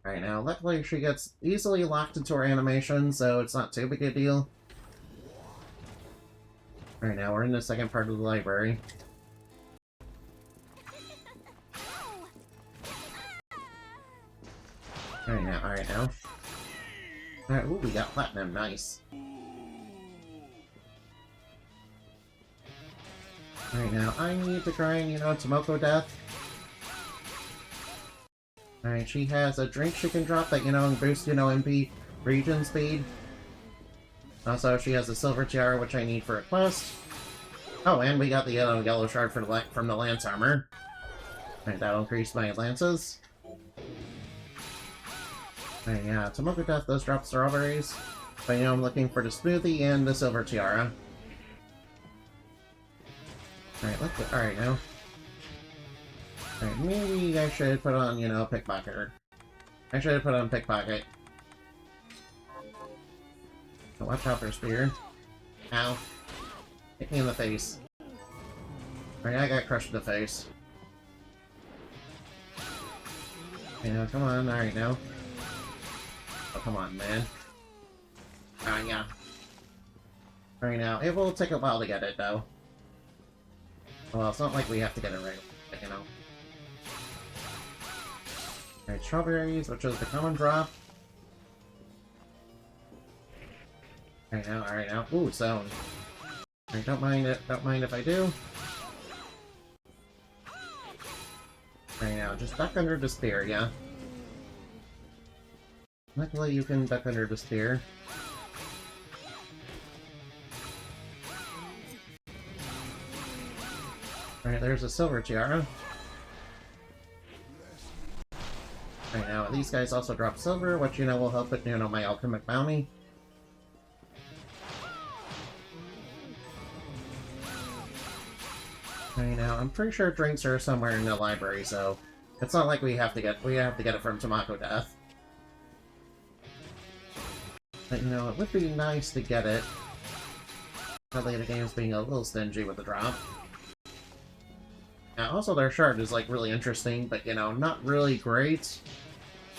A: Alright now, luckily she gets easily locked into her animation, so it's not too big a deal. Alright now, we're in the second part of the library. Alright now, alright now. Alright, ooh, we got platinum, nice. Alright now, I need to try and, you know, Tomoko death. Alright, she has a drink she can drop that, you know, boosts, you know, MP region speed. Also, she has a silver tiara, which I need for a quest. Oh, and we got the yellow shard from the lance armor. Alright, that'll increase my lances. Alright, yeah, Tomoko death does drop strawberries. But, you know, I'm looking for the smoothie and the silver tiara. Alright, let's go. Alright, now. Alright, maybe I should put on, you know, pickpocket. I should have put on pickpocket. So watch out for spear. Ow. Hit me in the face. Alright, I got crushed in the face. Okay, now, come on. Alright, now. Oh, come on, man. Ah, yeah. Alright, now. It will take a while to get it, though. Well, it's not like we have to get it right away, you know. Alright, strawberries, which is the common drop. Alright now. Ooh, zone. Alright, don't mind if I do. Alright now, just duck under the spear, yeah? Luckily you can duck under the spear. Alright, there's a silver tiara. Right now, these guys also drop silver, which, you know, will help with, you know, my alchemic bounty. Right now, I'm pretty sure drinks are somewhere in the library, so it's not like we have to get it from Tamako Death. But, you know, it would be nice to get it. Probably the game's being a little stingy with the drop. Now, also their shard is, like, really interesting, but, you know, not really great.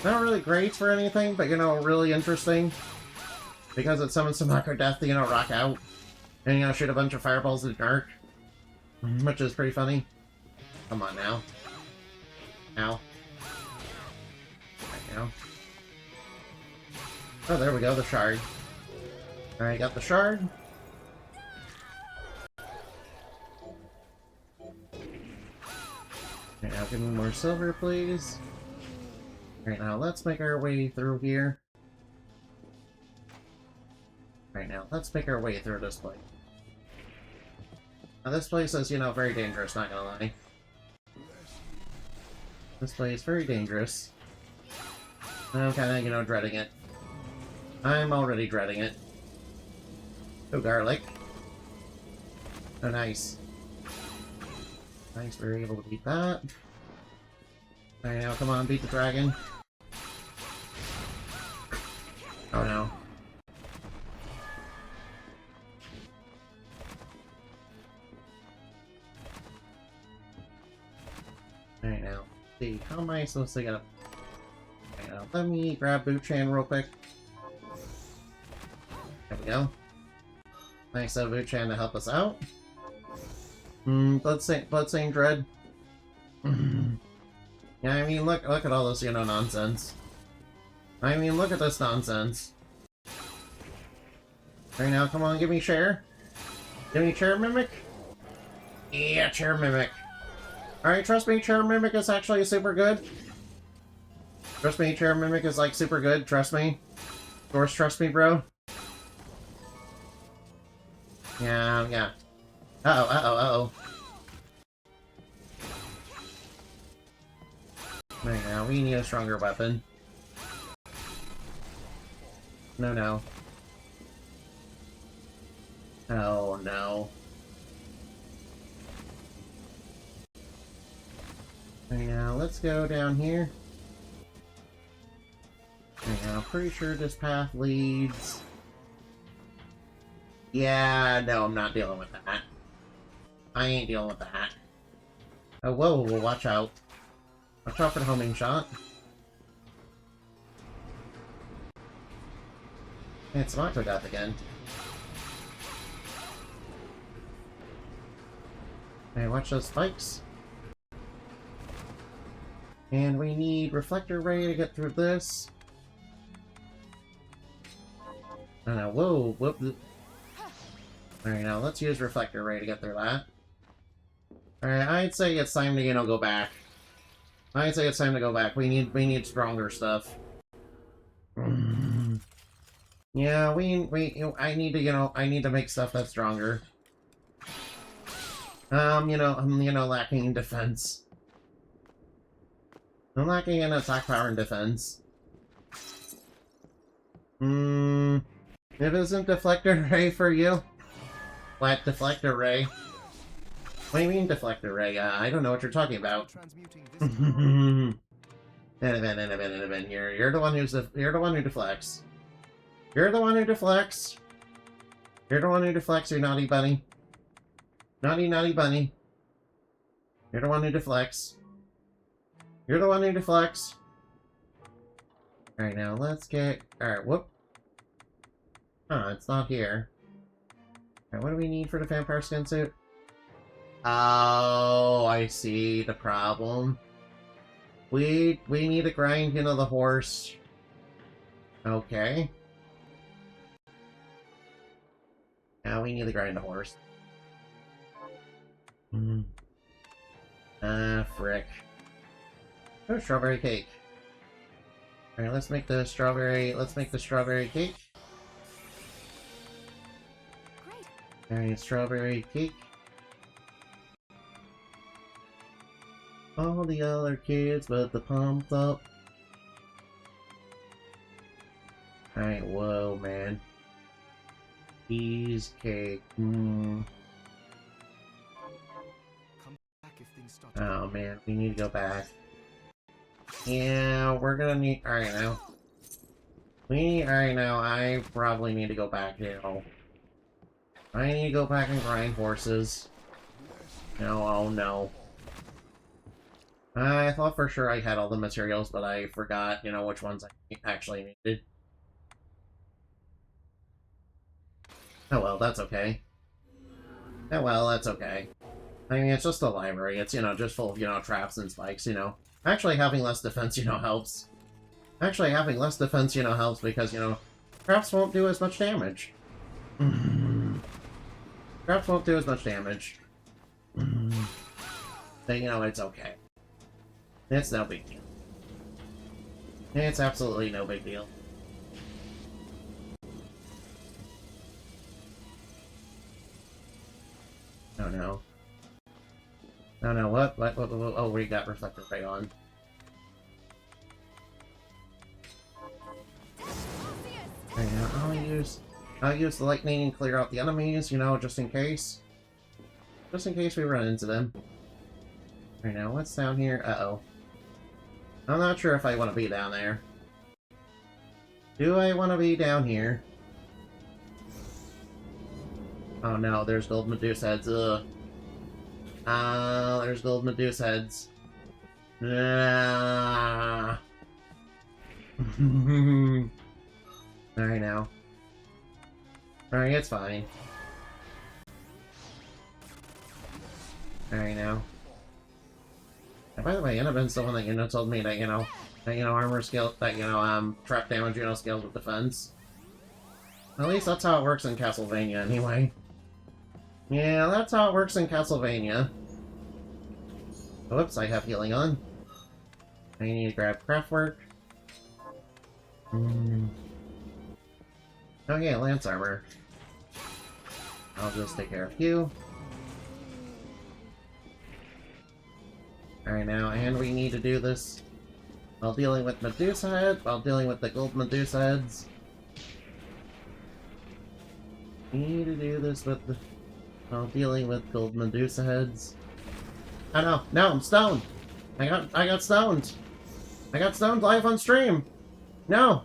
A: Not really great for anything, but, you know, really interesting. Because it summons Tamako Death to, you know, rock out. And, you know, shoot a bunch of fireballs in the dark. Which is pretty funny. Come on now. Ow. Right now. Oh, there we go, the shard. Alright, got the shard. Alright, now give me more silver, please. Alright, now let's make our way through here. Right now, let's make our way through this place. Now, this place is, you know, very dangerous, not gonna lie. This place is very dangerous. I'm kinda, you know, dreading it. I'm already dreading it. Oh, garlic. Oh, nice. Nice, we were able to beat that. Alright, now, come on, beat the dragon. Oh, no. Alright, now, see, how am I supposed to get up? Alright, now, let me grab Bootchan real quick. There we go. Thanks to Bootchan to help us out. Bloodstained Dread. Yeah, I mean, look at all this, you know, nonsense. I mean, look at this nonsense. Right now, come on, give me Chair. Give me Chair Mimic. Yeah, Chair Mimic. Alright, trust me, Chair Mimic is actually super good. Trust me, Chair Mimic is, like, super good. Trust me. Of course, trust me, bro. Yeah, yeah. Uh-oh, uh-oh, uh-oh. Right now, we need a stronger weapon. No, no. Oh, no. Right now, let's go down here. Right now, pretty sure this path leads... Yeah, no, I'm not dealing with that. I ain't dealing with that. Oh, whoa, whoa, watch out. Watch out for the homing shot. It's Mako Death again. Okay, watch those spikes. And we need Reflector Ray to get through this. Oh no, whoa, whoop. Alright, now let's use Reflector Ray to get through that. Alright, I'd say it's time to, you know, go back. I'd say it's time to go back. We need stronger stuff. Yeah, I need to, you know, I need to make stuff that's stronger. I'm lacking in defense. I'm lacking in attack power and defense. It isn't Deflector Ray for you. Flat Deflector Ray. What do you mean deflector ray? I don't know what you're talking about.
B: Transmuting this
A: You're the one who deflects. You're the one who deflects. You're the one who deflects, you naughty bunny. Naughty, naughty bunny. You're the one who deflects. You're the one who deflects. Alright, now let's get... Alright, whoop. Huh, it's not here. Alright, what do we need for the vampire skin suit? Oh, I see the problem. We need to grind into the horse. Okay. Now we need to grind the horse. Frick. Oh, strawberry cake. Alright, let's make the strawberry cake. Alright, strawberry cake. All the other kids but the pumped up. Alright, whoa, man. Cheesecake.
B: Come back if things start.
A: Oh man, we need to go back. Yeah, we're gonna need. Alright now. Alright now, I probably need to go back now. I need to go back and grind horses. No, oh no. I thought for sure I had all the materials, but I forgot, you know, which ones I actually needed. Oh well, that's okay. Oh well, that's okay. I mean, it's just a library. It's, you know, just full of, you know, traps and spikes, you know. Actually, having less defense, you know, helps. Actually, having less defense, you know, helps because, you know, traps won't do as much damage. Traps won't do as much damage. But, you know, it's okay. It's no big deal. It's absolutely no big deal. Oh no. Oh no, what? Oh, we got reflector ray on. Okay, now I'll use the lightning and clear out the enemies, you know, just in case. Just in case we run into them. Right now, what's down here? Uh-oh. I'm not sure if I want to be down there. Do I want to be down here? Oh no, there's gold Medusa heads. Ugh. There's gold Medusa heads. Ah. Alright now. Alright, it's fine. Alright now. And by the way, Annabeth's the one that, you know, told me that, you know, armor skill, that, you know, trap damage, you know, scales with defense. At least that's how it works in Castlevania, anyway. Yeah, that's how it works in Castlevania. Whoops, I have healing on. I need to grab Craftwork. Oh yeah, Lance Armor. I'll just take care of you. Alright now, and we need to do this while dealing with Medusa Head, while dealing with the gold Medusa Heads. We need to do this with the... while dealing with gold Medusa Heads. Oh no, no, I'm stoned! I got stoned! I got stoned live on stream! No!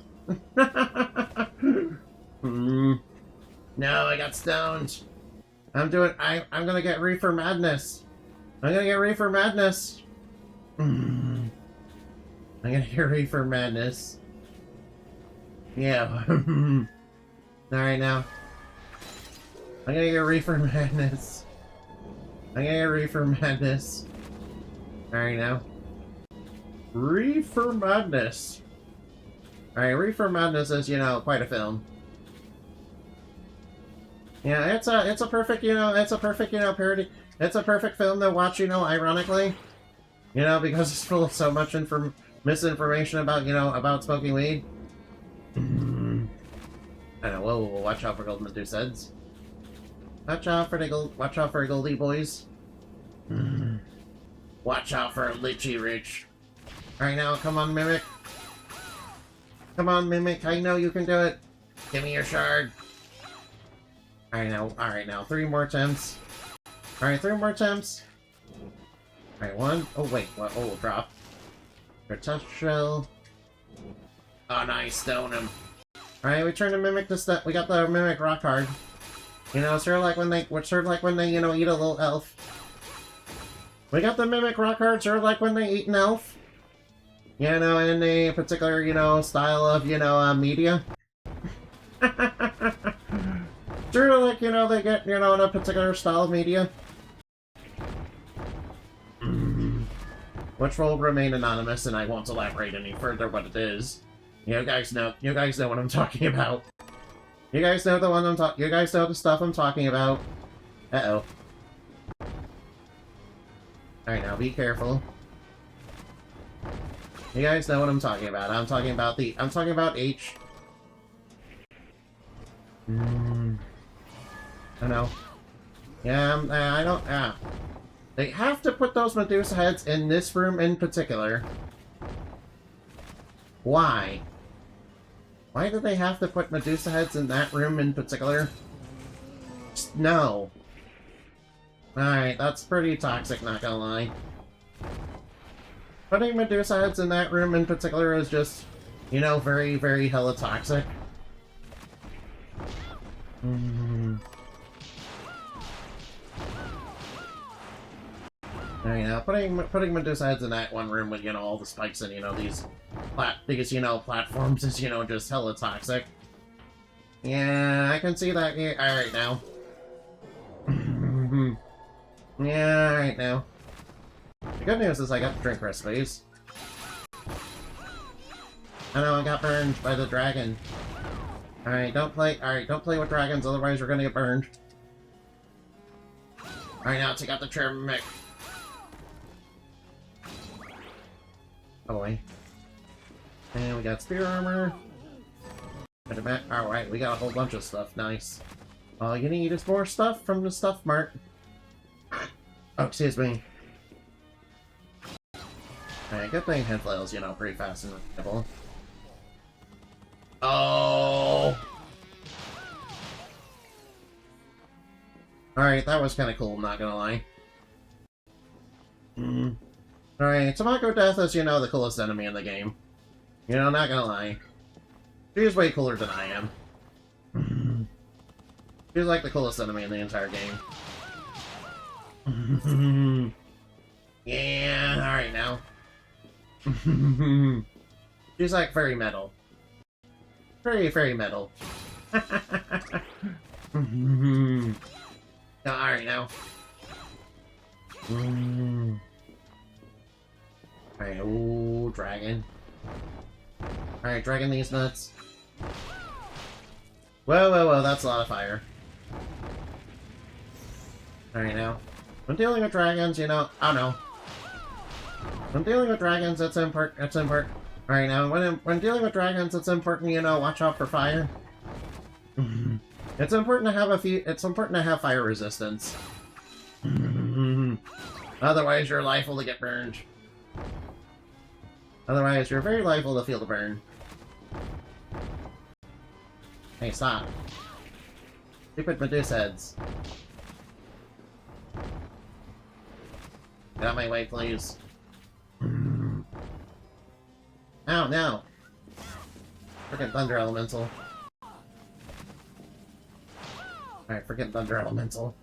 A: No, I got stoned! I'm gonna get Reefer Madness! I'm gonna get Reefer Madness! I'm gonna get Reefer Madness. Yeah. Alright now. I'm gonna get Reefer Madness. I'm gonna get Reefer Madness. Alright now. Reefer Madness. Alright, Reefer Madness is, you know, quite a film. Yeah, it's a perfect, you know, parody. It's a perfect film to watch, you know, ironically. You know, because it's full of so much misinformation about, you know, about smoking weed. I know, whoa, watch out for gold Medusa heads. Watch out for Goldie boys. Watch out for Lichy Rich. Alright now, come on, Mimic. Come on, Mimic, I know you can do it. Give me your shard. Alright now, 3 more attempts. Alright, 3 more attempts. Alright, 1. Oh, wait. What? Oh, drop. Touch shell. Oh, nice. Stone him. Alright, we turned to Mimic this stuff. We got the Mimic rock hard. You know, sort of like when they, you know, eat a little elf. We got the Mimic rock hard, sort of like when they eat an elf. You know, in a particular, you know, style of, you know, media. Sort of like, you know, they get, you know, in a particular style of media. Which will remain anonymous, and I won't elaborate any further what it is. You guys know what I'm talking about. You guys know you guys know the stuff I'm talking about. Uh-oh. Alright, now be careful. You guys know what I'm talking about. I'm talking about H. I know. Yeah, They have to put those Medusa heads in this room in particular. Why? Why do they have to put Medusa heads in that room in particular? Just no. Alright, that's pretty toxic, not gonna lie. Putting Medusa heads in that room in particular is just, you know, very, very hella toxic. You know, putting Medusa heads in that one room with, you know, all the spikes and, you know, these you know, platforms is, you know, just hella toxic. Yeah, I can see that. Yeah, alright now. Yeah, alright now. The good news is I got the drink recipes. I know I got burned by the dragon. Alright, don't play with dragons, otherwise we're gonna get burned. Alright, now take out the chair mech. Oh boy. And we got spear armor. Alright, we got a whole bunch of stuff. Nice. All you need is more stuff from the stuff mart. Oh, excuse me. Alright, good thing head flail's, you know, pretty fast and reliable. Oh! Alright, that was kind of cool, not gonna lie. Alright, Tamako Death is, you know, the coolest enemy in the game. You know, not gonna lie. She's way cooler than I am. She's like the coolest enemy in the entire game. Yeah, alright now. She's like very metal. Very, very metal. Alright now. Alright, ooh, dragon. Alright, dragon these nuts. Whoa, whoa, whoa, that's a lot of fire. Alright now. When dealing with dragons, you know, oh no. When dealing with dragons, it's important. Alright now, when dealing with dragons, it's important, you know, watch out for fire. It's important to have fire resistance. Otherwise, you're liable to get burned. Otherwise, you're very liable to feel the burn. Hey, stop. Stupid Medusa heads. Get out of my way, please. Ow, no! Frickin' Thunder Elemental. Alright, forget Thunder Elemental.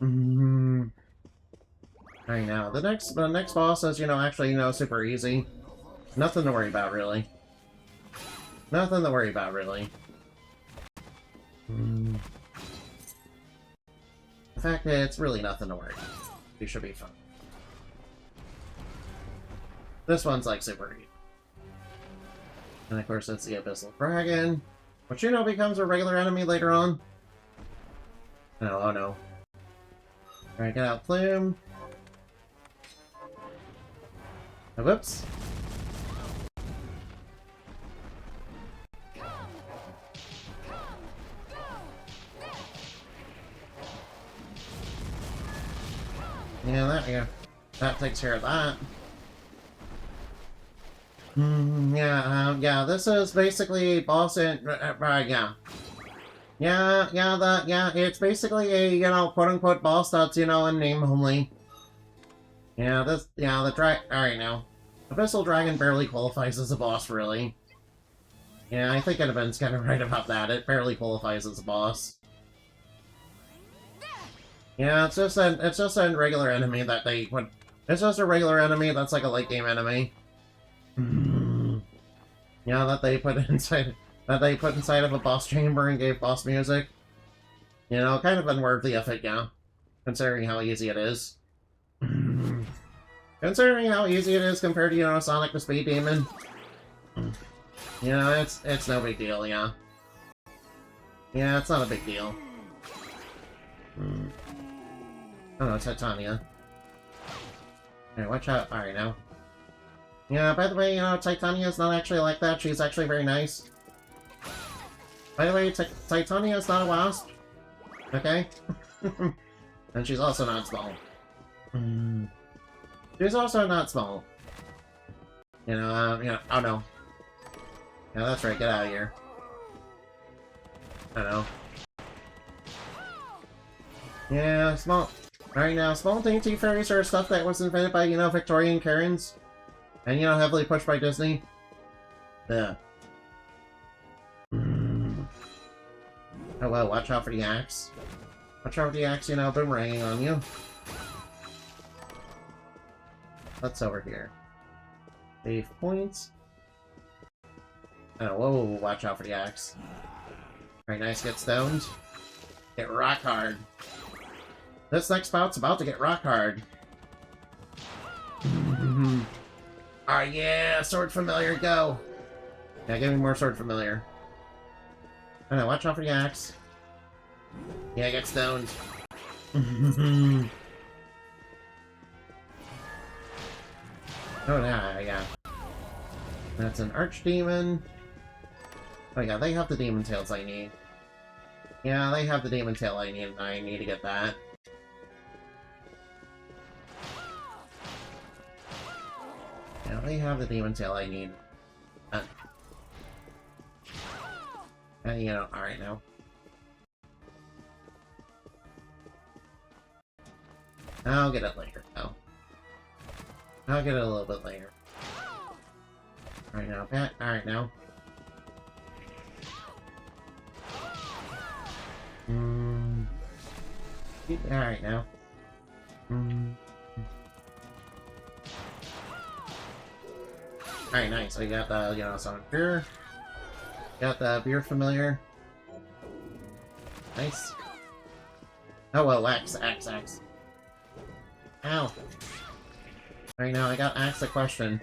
A: Alright, now, the next boss is, you know, actually, you know, super easy. Nothing to worry about, really. Nothing to worry about, really. In fact, it's really nothing to worry about. You should be fine. This one's, like, super easy. And, of course, it's the Abyssal Dragon, which, you know, becomes a regular enemy later on. Oh no. Alright, get out Plume. Oh, whoops. Yeah, that takes care of that. Yeah, this is basically boss in, yeah. Yeah, it's basically a, quote-unquote boss that's, in name only. Alright now. Abyssal Dragon barely qualifies as a boss, really. Yeah, I think Edmund's kind of right about that. It barely qualifies as a boss. Yeah, it's just a regular enemy that they put... It's just a regular enemy that's like a late-game enemy. Yeah, that they put inside of a boss chamber and gave boss music. Kind of unworthy of it, yeah. Considering how easy it is. Considering how easy it is compared to, Sonic the Speed Demon. It's no big deal, yeah. Yeah, it's not a big deal. Oh no, Titania. Alright, watch out. Alright, now. Yeah, by the way, Titania's not actually like that. She's actually very nice. By the way, Titania's not a wasp. Okay? And she's also not small. She's also not small. Oh no. Yeah, that's right, get out of here. I know. Yeah, small... Right now, small dainty fairies are stuff that was invented by, Victorian Karens. And, heavily pushed by Disney. Yeah. Oh well, watch out for the axe. Watch out for the axe, boomeranging on you. What's over here? Save points. Oh, whoa, watch out for the axe. Very nice, get stoned. Get rock hard. This next bout's about to get rock hard. Oh yeah, sword familiar, go! Yeah, give me more sword familiar. Oh no, watch out for the axe. Yeah, get stoned. Oh yeah. That's an archdemon. Oh yeah, they have the demon tails I need. Yeah, they have the demon tail I need, and I need to get that. Yeah, they have the demon tail I need. Alright now. I'll get it later, though. I'll get it a little bit later. Alright now, Pat. Alright now. Alright now. Alright, nice. So you got the, some beer. Got the beer familiar. Nice. Oh well, axe. Ow. Right now, I got asked a question.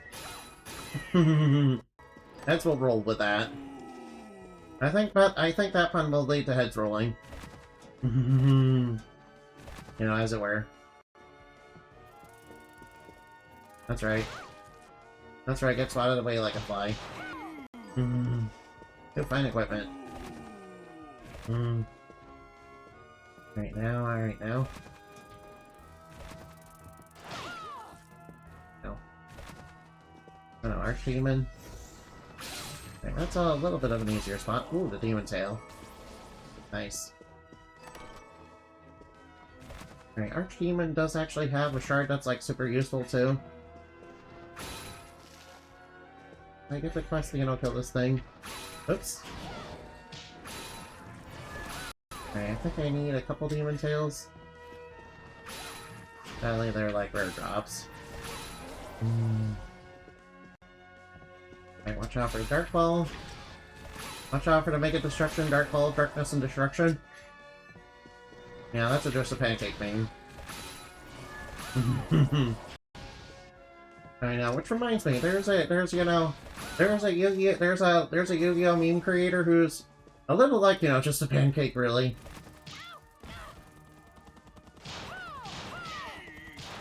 A: Heads will roll with that. I think that pun will lead to heads rolling. As it were. That's right. That's right, get swatted away like a fly. Good fine equipment. Alright now. No. Oh no, Archdemon. Okay, that's a little bit of an easier spot. Ooh, the demon tail. Nice. Alright, Archdemon does actually have a shard that's like super useful too. I get the quest to, kill this thing. Oops. Alright, I think I need a couple demon tails. Sadly, they're like rare drops. Alright, watch out for Dark Ball. Watch out for the Mega Destruction, Dark Ball, Darkness, and Destruction. Yeah, that's just a pancake main. I know, which reminds me, there's a Yu-Gi-Oh meme creator who's a little like, just a pancake, really.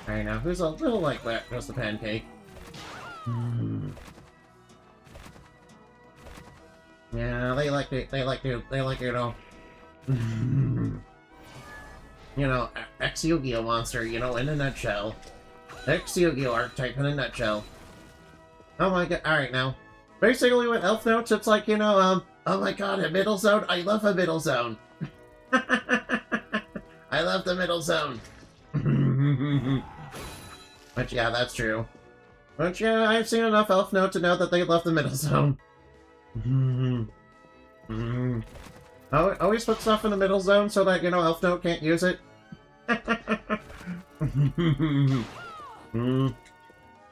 A: I know, who's a little like that, just a pancake. Yeah, they like ex-Yu-Gi-Oh monster, in a nutshell. Ex-Yu-Gi-Oh archetype in a nutshell. Oh my god, alright now. Basically with Elf Notes, it's like, oh my god, a middle zone? I love a middle zone. I love the middle zone. But yeah, that's true. But yeah, I've seen enough Elf Note to know that they love the middle zone. Always put stuff in the middle zone so that, you know, Elf Note can't use it.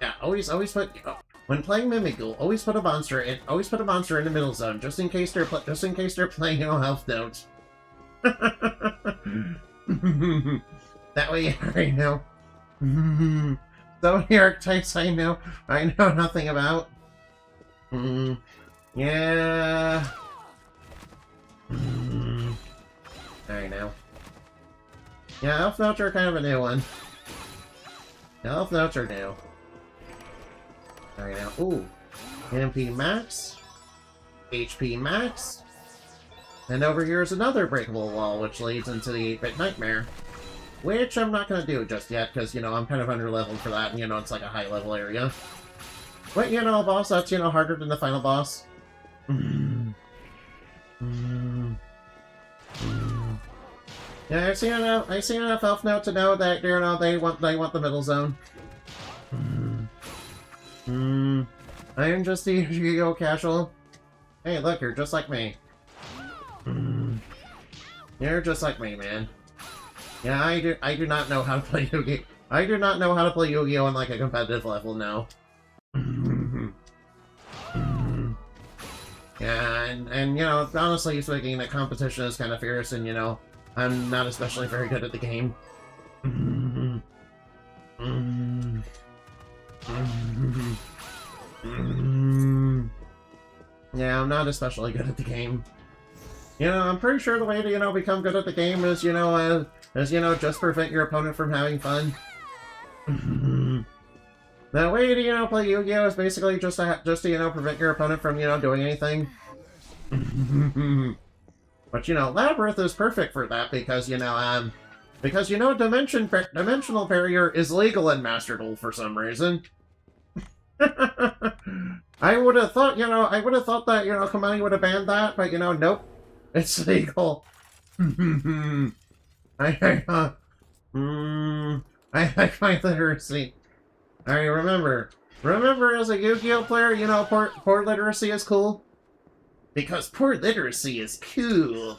A: Yeah, always put... when playing Mimikyu, always put a monster in the middle zone, just in case they're playing, you know, Elf Note. That way you already know. So many archetypes I know nothing about. Yeah. Alright now. Yeah, Elf Notes are kind of a new one. Elf Notes are new. Alright now. Ooh. MP max. HP max. And over here is another breakable wall, which leads into the 8-bit nightmare. Which I'm not gonna do just yet, because, you know, I'm kind of under-leveled for that, and, you know, it's like a high-level area. But, you know, a boss that's, you know, harder than the final boss. Yeah, I've seen enough Elf Note to know that, you know, they want the middle zone. I am just a Yu-Gi-Oh! Casual. Hey, look, you're just like me. You're just like me, man. Yeah, I do not know how to play Yu-Gi-Oh! I do not know how to play Yu-Gi-Oh! On, like, a competitive level, no. Yeah, and, you know, honestly speaking, the competition is kind of fierce, and, you know, I'm not especially very good at the game. Yeah, I'm not especially good at the game. You know, I'm pretty sure the way to, you know, become good at the game is, you know, just prevent your opponent from having fun. The way to, you know, play Yu-Gi-Oh! Is basically just to, you know, prevent your opponent from, you know, doing anything. But, you know, Labyrinth is perfect for that because, you know, dimensional barrier is legal in Master Duel for some reason. I would have thought that, you know, Kamani would have banned that, but, you know, nope. It's legal. I like my literacy. Alright, remember as a Yu-Gi-Oh! Player, you know, poor literacy is cool. Because poor literacy is cool.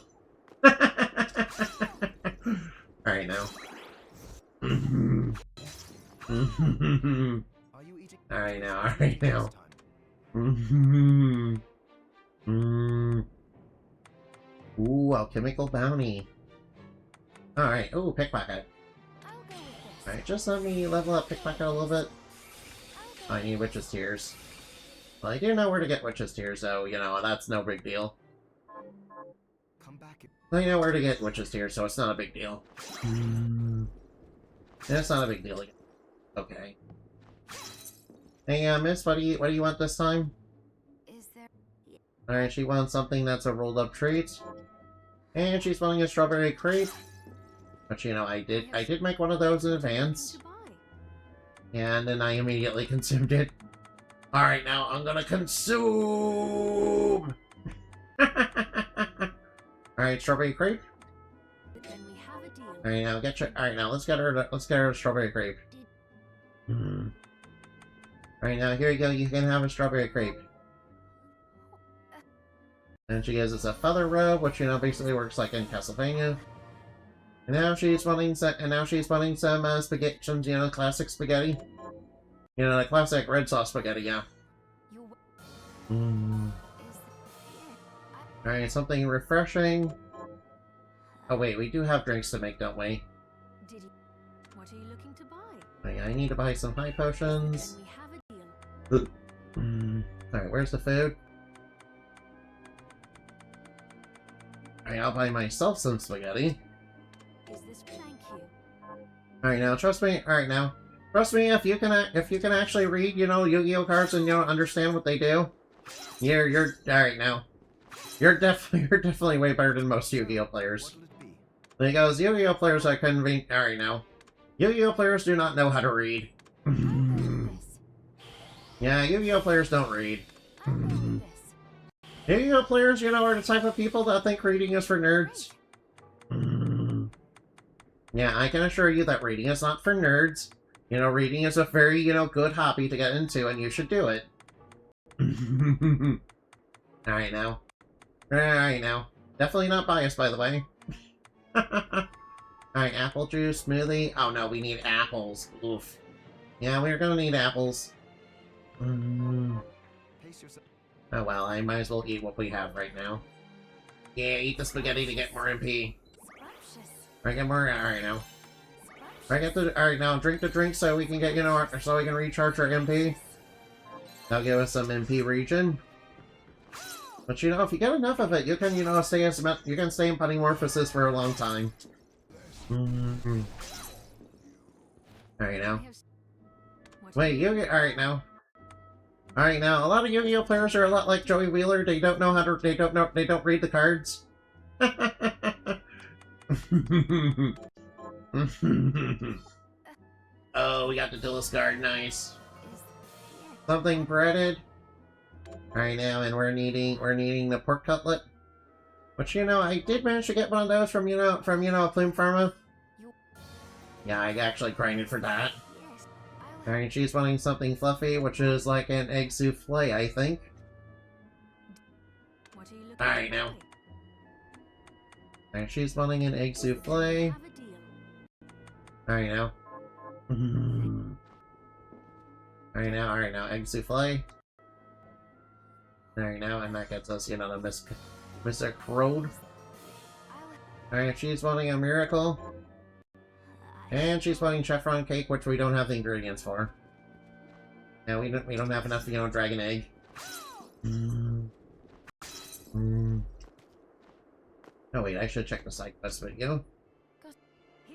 A: Alright, now. Alright, now. Ooh, alchemical bounty. Alright, ooh, pickpocket. Alright, just let me level up pickpocket a little bit. I need Witch's Tears. Well, I do know where to get Witch's Tears, so, you know, that's no big deal. I know where to get Witch's Tears, so it's not a big deal. It's not a big deal. Okay. Hey, miss, what do you want this time? Alright, she wants something that's a rolled-up treat. And she's wanting a strawberry crepe. But, you know, I did make one of those in advance. And then I immediately consumed it. Alright, now I'm gonna consume! Alright, strawberry crepe. Alright, now alright, now let's get her a strawberry crepe. Alright, now here you go, you can have a strawberry crepe. And she gives us a feather robe, which, you know, basically works like in Castlevania. And now she's wanting some spaghetti, some, you know, classic spaghetti. You know, the classic red sauce spaghetti, yeah. Alright, something refreshing. Oh wait, we do have drinks to make, don't we?
C: What are you looking to buy?
A: Wait, I need to buy some high potions. Alright, where's the food? Alright, I'll buy myself some spaghetti. Alright, now, trust me, if you can actually read, you know, Yu-Gi-Oh! Cards and, you know, understand what they do, you're alright now. You're definitely way better than most Yu-Gi-Oh! Players. Because Yu-Gi-Oh! Players are convenient. Alright now. Yu-Gi-Oh! Players do not know how to read. Yeah, Yu-Gi-Oh! Players don't read. Yu-Gi-Oh! Players, you know, are the type of people that think reading is for nerds. Yeah, I can assure you that reading is not for nerds. You know, reading is a very, good hobby to get into, and you should do it. Alright now. Alright now. Definitely not biased, by the way. Alright, apple juice, smoothie. Oh no, we need apples. Oof. Yeah, we're gonna need apples.
B: Pace yourself.
A: Oh well, I might as well eat what we have right now. Yeah, eat the spaghetti to get more MP.
C: Scrumptious.
A: I get more. Alright now. I
C: Scrumptious.
A: get the. Alright now, drink the drink so we can get, so we can recharge our MP. That'll give us some MP regen. But if you get enough of it, you can, stay as you can stay in Polymorphosis for a long time. Alright now.
C: I have- What
A: Wait, alright now. Alright now, a lot of Yu-Gi-Oh players are a lot like Joey Wheeler. They don't read the cards. Oh, we got the Dilliscard, nice.
C: is- yeah.
A: Something breaded. Alright now, and we're needing the pork cutlet. Which, I did manage to get one of those from Plume Pharma. Yeah, I actually grinded for that.
C: Yes. I will.
A: Alright, she's wanting something fluffy, which is like an egg souffle, I think.
C: What are you looking
A: Alright,
C: to
A: now.
C: buy?
A: Alright, she's wanting an egg souffle.
C: Have a deal.
A: Alright now. Alright now, egg souffle. Alright now, and that gets us, the Mr. Crowed.
C: I will.
A: Alright, she's wanting a miracle. And she's wanting cheffron cake, which we don't have the ingredients for. Now we don't have enough, dragon egg. Oh wait, I should check the side quest video.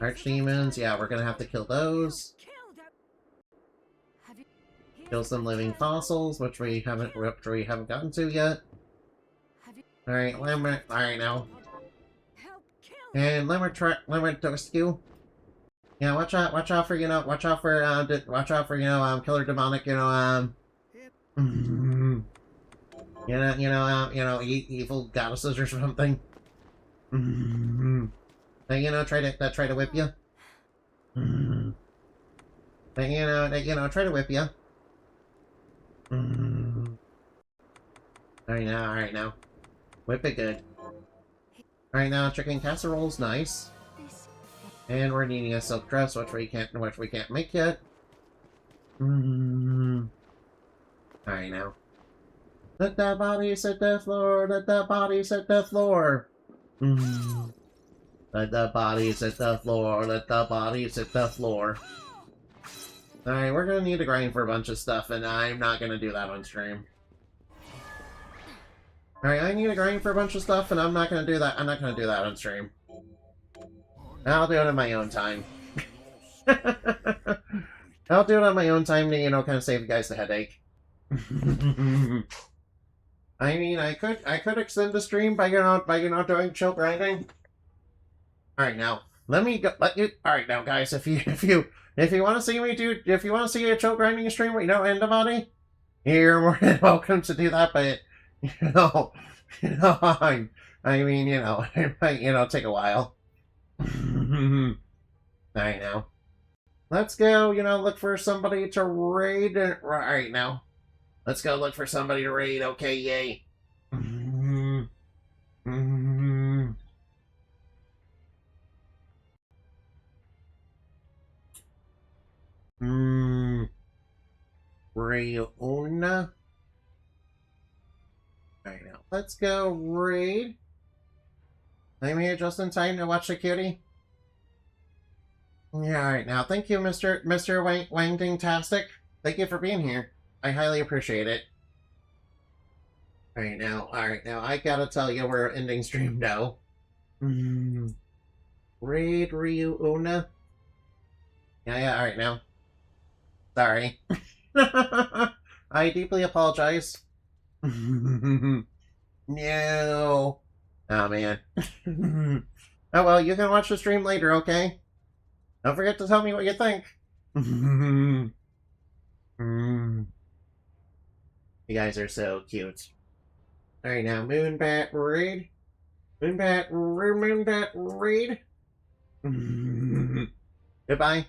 A: Archdemons, yeah, we're gonna have to kill those.
C: Have you-
A: Kill some living fossils, which we haven't gotten to yet.
C: Have you-
A: Alright, alright now.
C: Help kill.
A: And lemon rescue. Yeah, watch out for killer demonic, evil goddesses or something. They, try to whip you. They, try to whip you. Alright now. Whip it good. Alright now, chicken casserole's nice.
C: This.
A: And we're needing a silk dress, which we can't make yet. Alright now. Let the bodies hit the floor, let the bodies hit the floor. Let the bodies hit the floor, let the bodies hit the floor. Alright, we're gonna need to grind for a bunch of stuff, and I'm not gonna do that on stream. Alright, I need to grind for a bunch of stuff, and I'm not gonna do that on stream. I'll do it on my own time. I'll do it on my own time to, kind of save you guys the headache. I mean, I could extend the stream by, doing chill grinding. Alright, now, alright now, guys, if you want to see a chill grinding stream with no antibody, you're more than welcome to do that, but, I mean, it might, take a while. Alright now. Let's go, look for somebody to raid. Alright now. Let's go look for somebody to raid. Okay, yay. Rayona. Alright now. Let's go raid. I'm here just in time to watch the cutie. Yeah, alright now. Thank you, Mr. Wangding-tastic. Thank you for being here. I highly appreciate it. Alright now, I gotta tell you, we're ending stream now. Raid Ryu Una. Yeah, alright now. Sorry. I deeply apologize. No. Oh, man. Oh, well, you can watch the stream later, okay? Don't forget to tell me what you think. You guys are so cute. Alright, now, Moonbat Raid. Moonbat Raid. Goodbye.